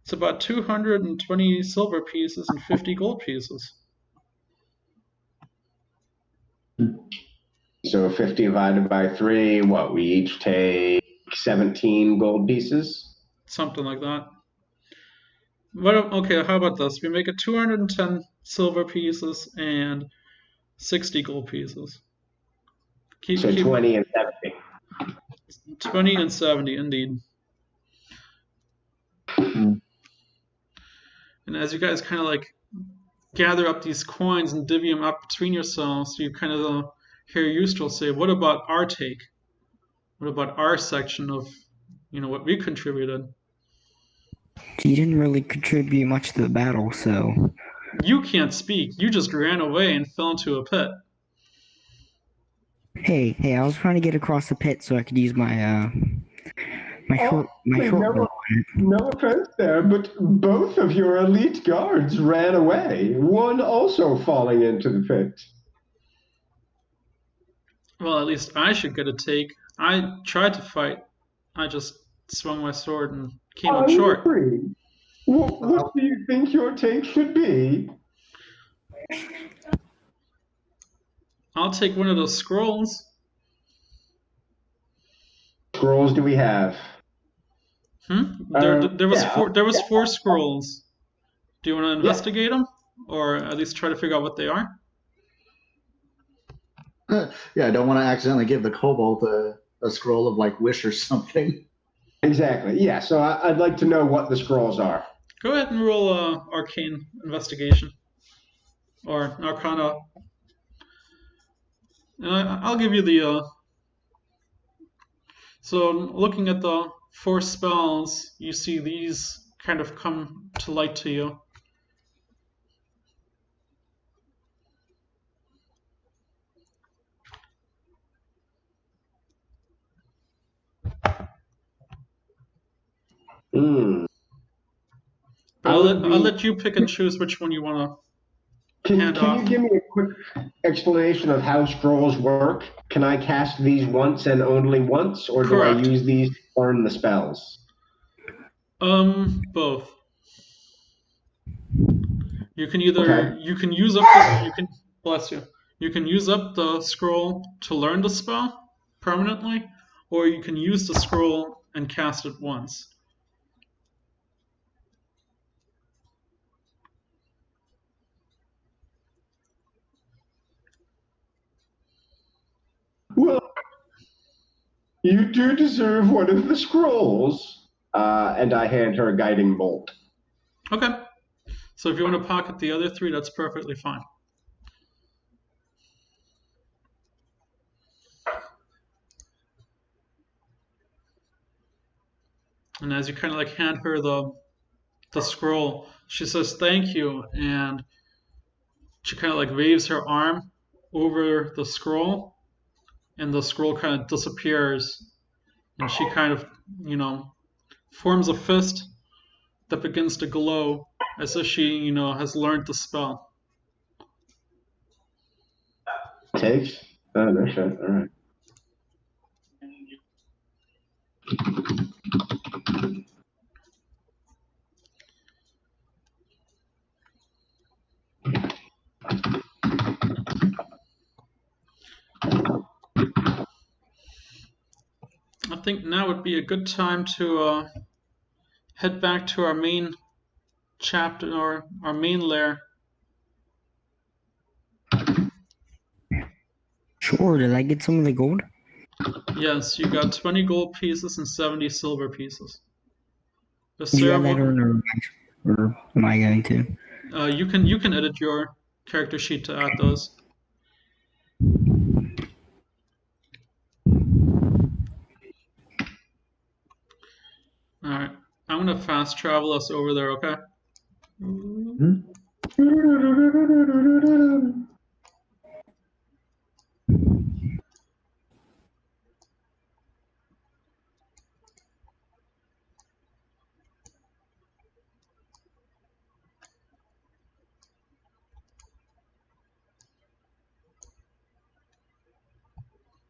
It's about 220 silver pieces and 50 gold pieces. So 50 divided by 3, what, we each take 17 gold pieces? Something like that. Okay, how about this? We make it 210 silver pieces and 60 gold pieces. Keep 20 and 70. 20 and 70, indeed. And as you guys kind of like gather up these coins and divvy them up between yourselves, you kind of hear Yusdrayl say, what about our take? What about our section of, what we contributed? You didn't really contribute much to the battle, so... You can't speak. You just ran away and fell into a pit. Hey, I was trying to get across the pit so I could use my short bow. No offense there, but both of your elite guards ran away, one also falling into the pit. Well, at least I should get a take. I tried to fight. I just swung my sword and came up short. Agree. What do you think your take should be? I'll take one of those scrolls. Scrolls do we have? There was 4 scrolls. Do you want to investigate them, or at least try to figure out what they are? Yeah, I don't want to accidentally give the kobold a scroll of like wish or something. Exactly. Yeah. So I'd like to know what the scrolls are. Go ahead and roll arcane investigation or arcana. I'll give you the. So looking at the 4 spells, you see these kind of come to light to you. But I'll let you pick and choose which one you want to hand off. Can you give me a quick explanation of how scrolls work? Can I cast these once and only once, or Correct. do I use these to learn the spells? Both. You can either you can use up you can use up the scroll to learn the spell permanently, or you can use the scroll and cast it once. Well, you do deserve one of the scrolls. And I hand her a guiding bolt. Okay. So if you want to pocket the other 3, that's perfectly fine. And as you kind of like hand her the scroll, she says thank you, and she kind of like waves her arm over the scroll, and the scroll kind of disappears, and she kind of, forms a fist that begins to glow as if she, has learned the spell. Takes? Oh, no shit. All right. I think now would be a good time to head back to our main chapter, or our main lair. Sure, did I get some of the gold? Yes, you got 20 gold pieces and 70 silver pieces. The Do you have that ceremony, or am I going to? you can edit your character sheet to add those. Alright, I'm gonna fast travel us over there, okay?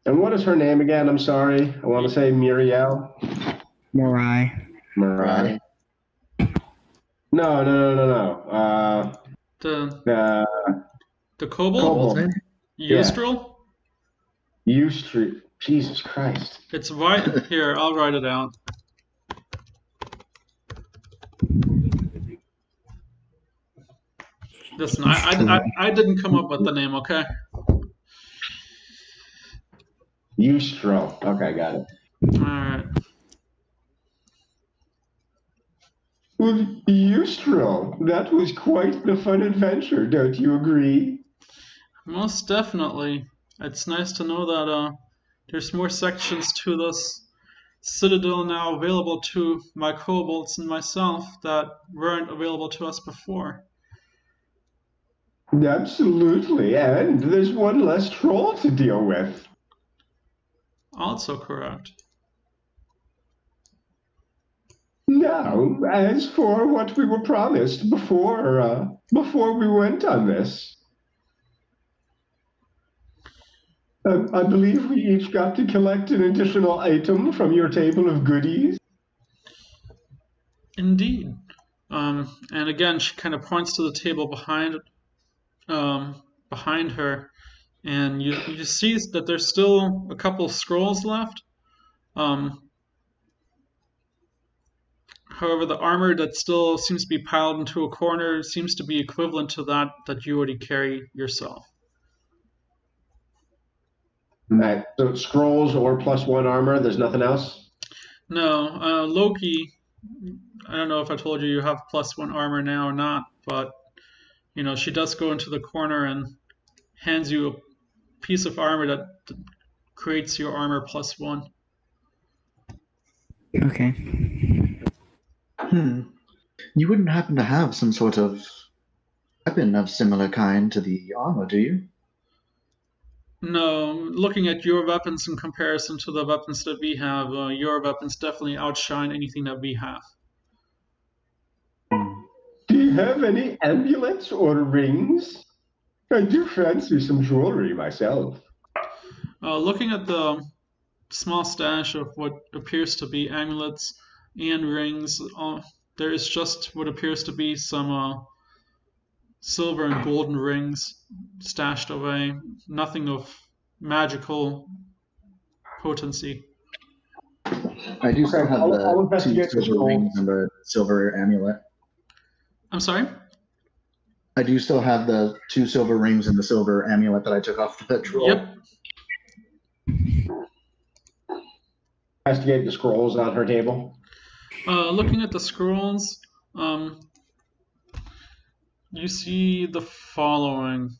And what is her name again? I'm sorry. I want to say Muriel. Mirai. Mirai. No. The The Kobold? Kobold. Yusdrayl? Yusdrayl. Jesus Christ. It's white. Here, I'll write it out. Listen, I didn't come up with the name, okay? Yusdrayl. Okay, got it. Alright. Well, Yusdrayl, that was quite the fun adventure, don't you agree? Most definitely. It's nice to know that there's more sections to this Citadel now available to my kobolds and myself that weren't available to us before. Absolutely, and there's one less troll to deal with. Also correct. Now, as for what we were promised before we went on this, I believe we each got to collect an additional item from your table of goodies. Indeed. And again, she kind of points to the table behind her, and you see that there's still a couple scrolls left. However, the armor that still seems to be piled into a corner seems to be equivalent to that you already carry yourself. Right. So scrolls or +1 armor. There's nothing else. No, Loki. I don't know if I told you have +1 armor now or not, but she does go into the corner and hands you a piece of armor that creates your armor +1. Okay. You wouldn't happen to have some sort of weapon of similar kind to the armor, do you? No, looking at your weapons in comparison to the weapons that we have, your weapons definitely outshine anything that we have. Do you have any amulets or rings? I do fancy some jewelry myself. Looking at the small stash of what appears to be amulets and rings, there is just what appears to be some silver and golden rings stashed away. Nothing of magical potency. I do still have I'll the investigate two the silver scrolls. rings and the silver amulet. I'm sorry? I do still have the 2 silver rings and the silver amulet that I took off the troll. Yep. Investigate the scrolls on her table. Looking at the scrolls, you see the following.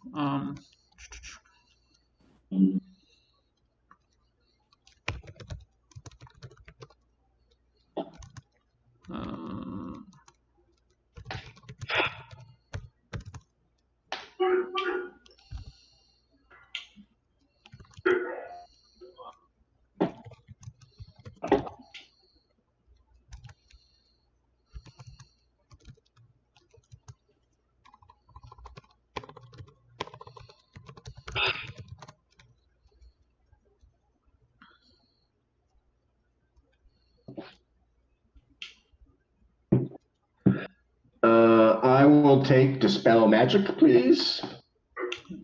I will take Dispel Magic, please.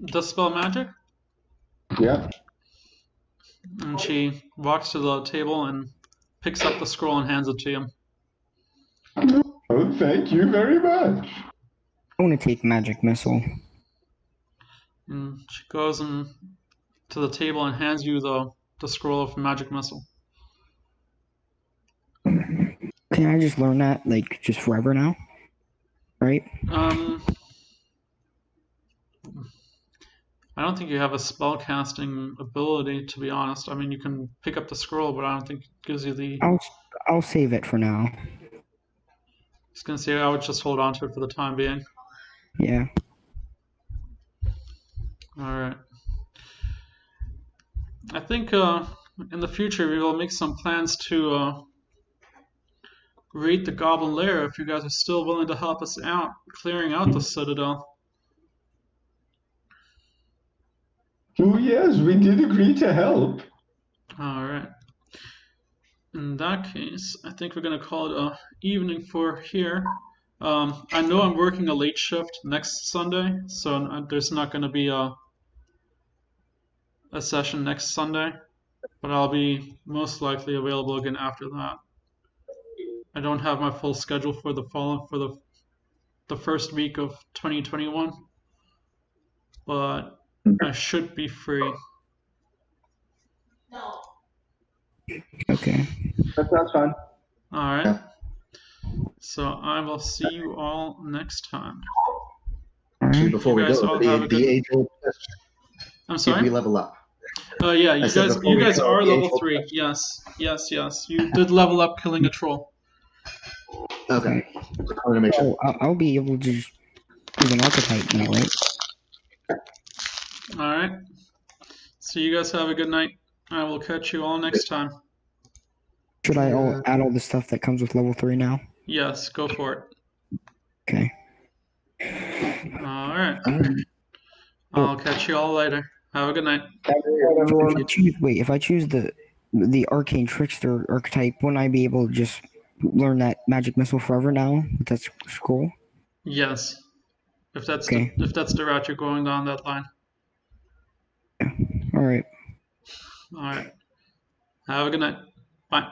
Dispel magic? Yep. And she walks to the table and picks up the scroll and hands it to you. Oh, thank you very much. I want to take magic missile. And she goes to the table and hands you the scroll of magic missile. Can I just learn that, like, just forever now? Right? I don't think you have a spell casting ability, to be honest. I mean, you can pick up the scroll, but I don't think it gives you the... I'll save it for now. I was going to say I would just hold on to it for the time being. Yeah. Alright. I think in the future we will make some plans to raid the Goblin Lair if you guys are still willing to help us out clearing out the Citadel. Oh, yes, we did agree to help. All right. In that case, I think we're gonna call it a evening for here. I know I'm working a late shift next Sunday, so there's not gonna be a session next Sunday, but I'll be most likely available again after that. I don't have my full schedule for the first week of 2021, but I should be free. No. Okay. That sounds fun. All right. Yeah. So I will see you all next time. All Actually, right. before You we guys go, all have a the good- age-old question: I'm did sorry. we level up? Yeah, I said before you we guys go, are the level age-old 3. question. Yes. You did level up killing a troll. Okay. Just wanted to make sure. Oh, I'll be able to just use an archetype now, right? All right. So you guys have a good night. I will catch you all next time. Should I add all the stuff that comes with level 3 now? Yes, go for it. Okay. All right. All right. I'll catch you all later. Have a good night. If I choose the arcane trickster archetype, wouldn't I be able to just learn that magic missile forever now? That's cool. Yes. If that's Okay. if that's the route you're going down that line. All right. All right. Have a good night. Bye.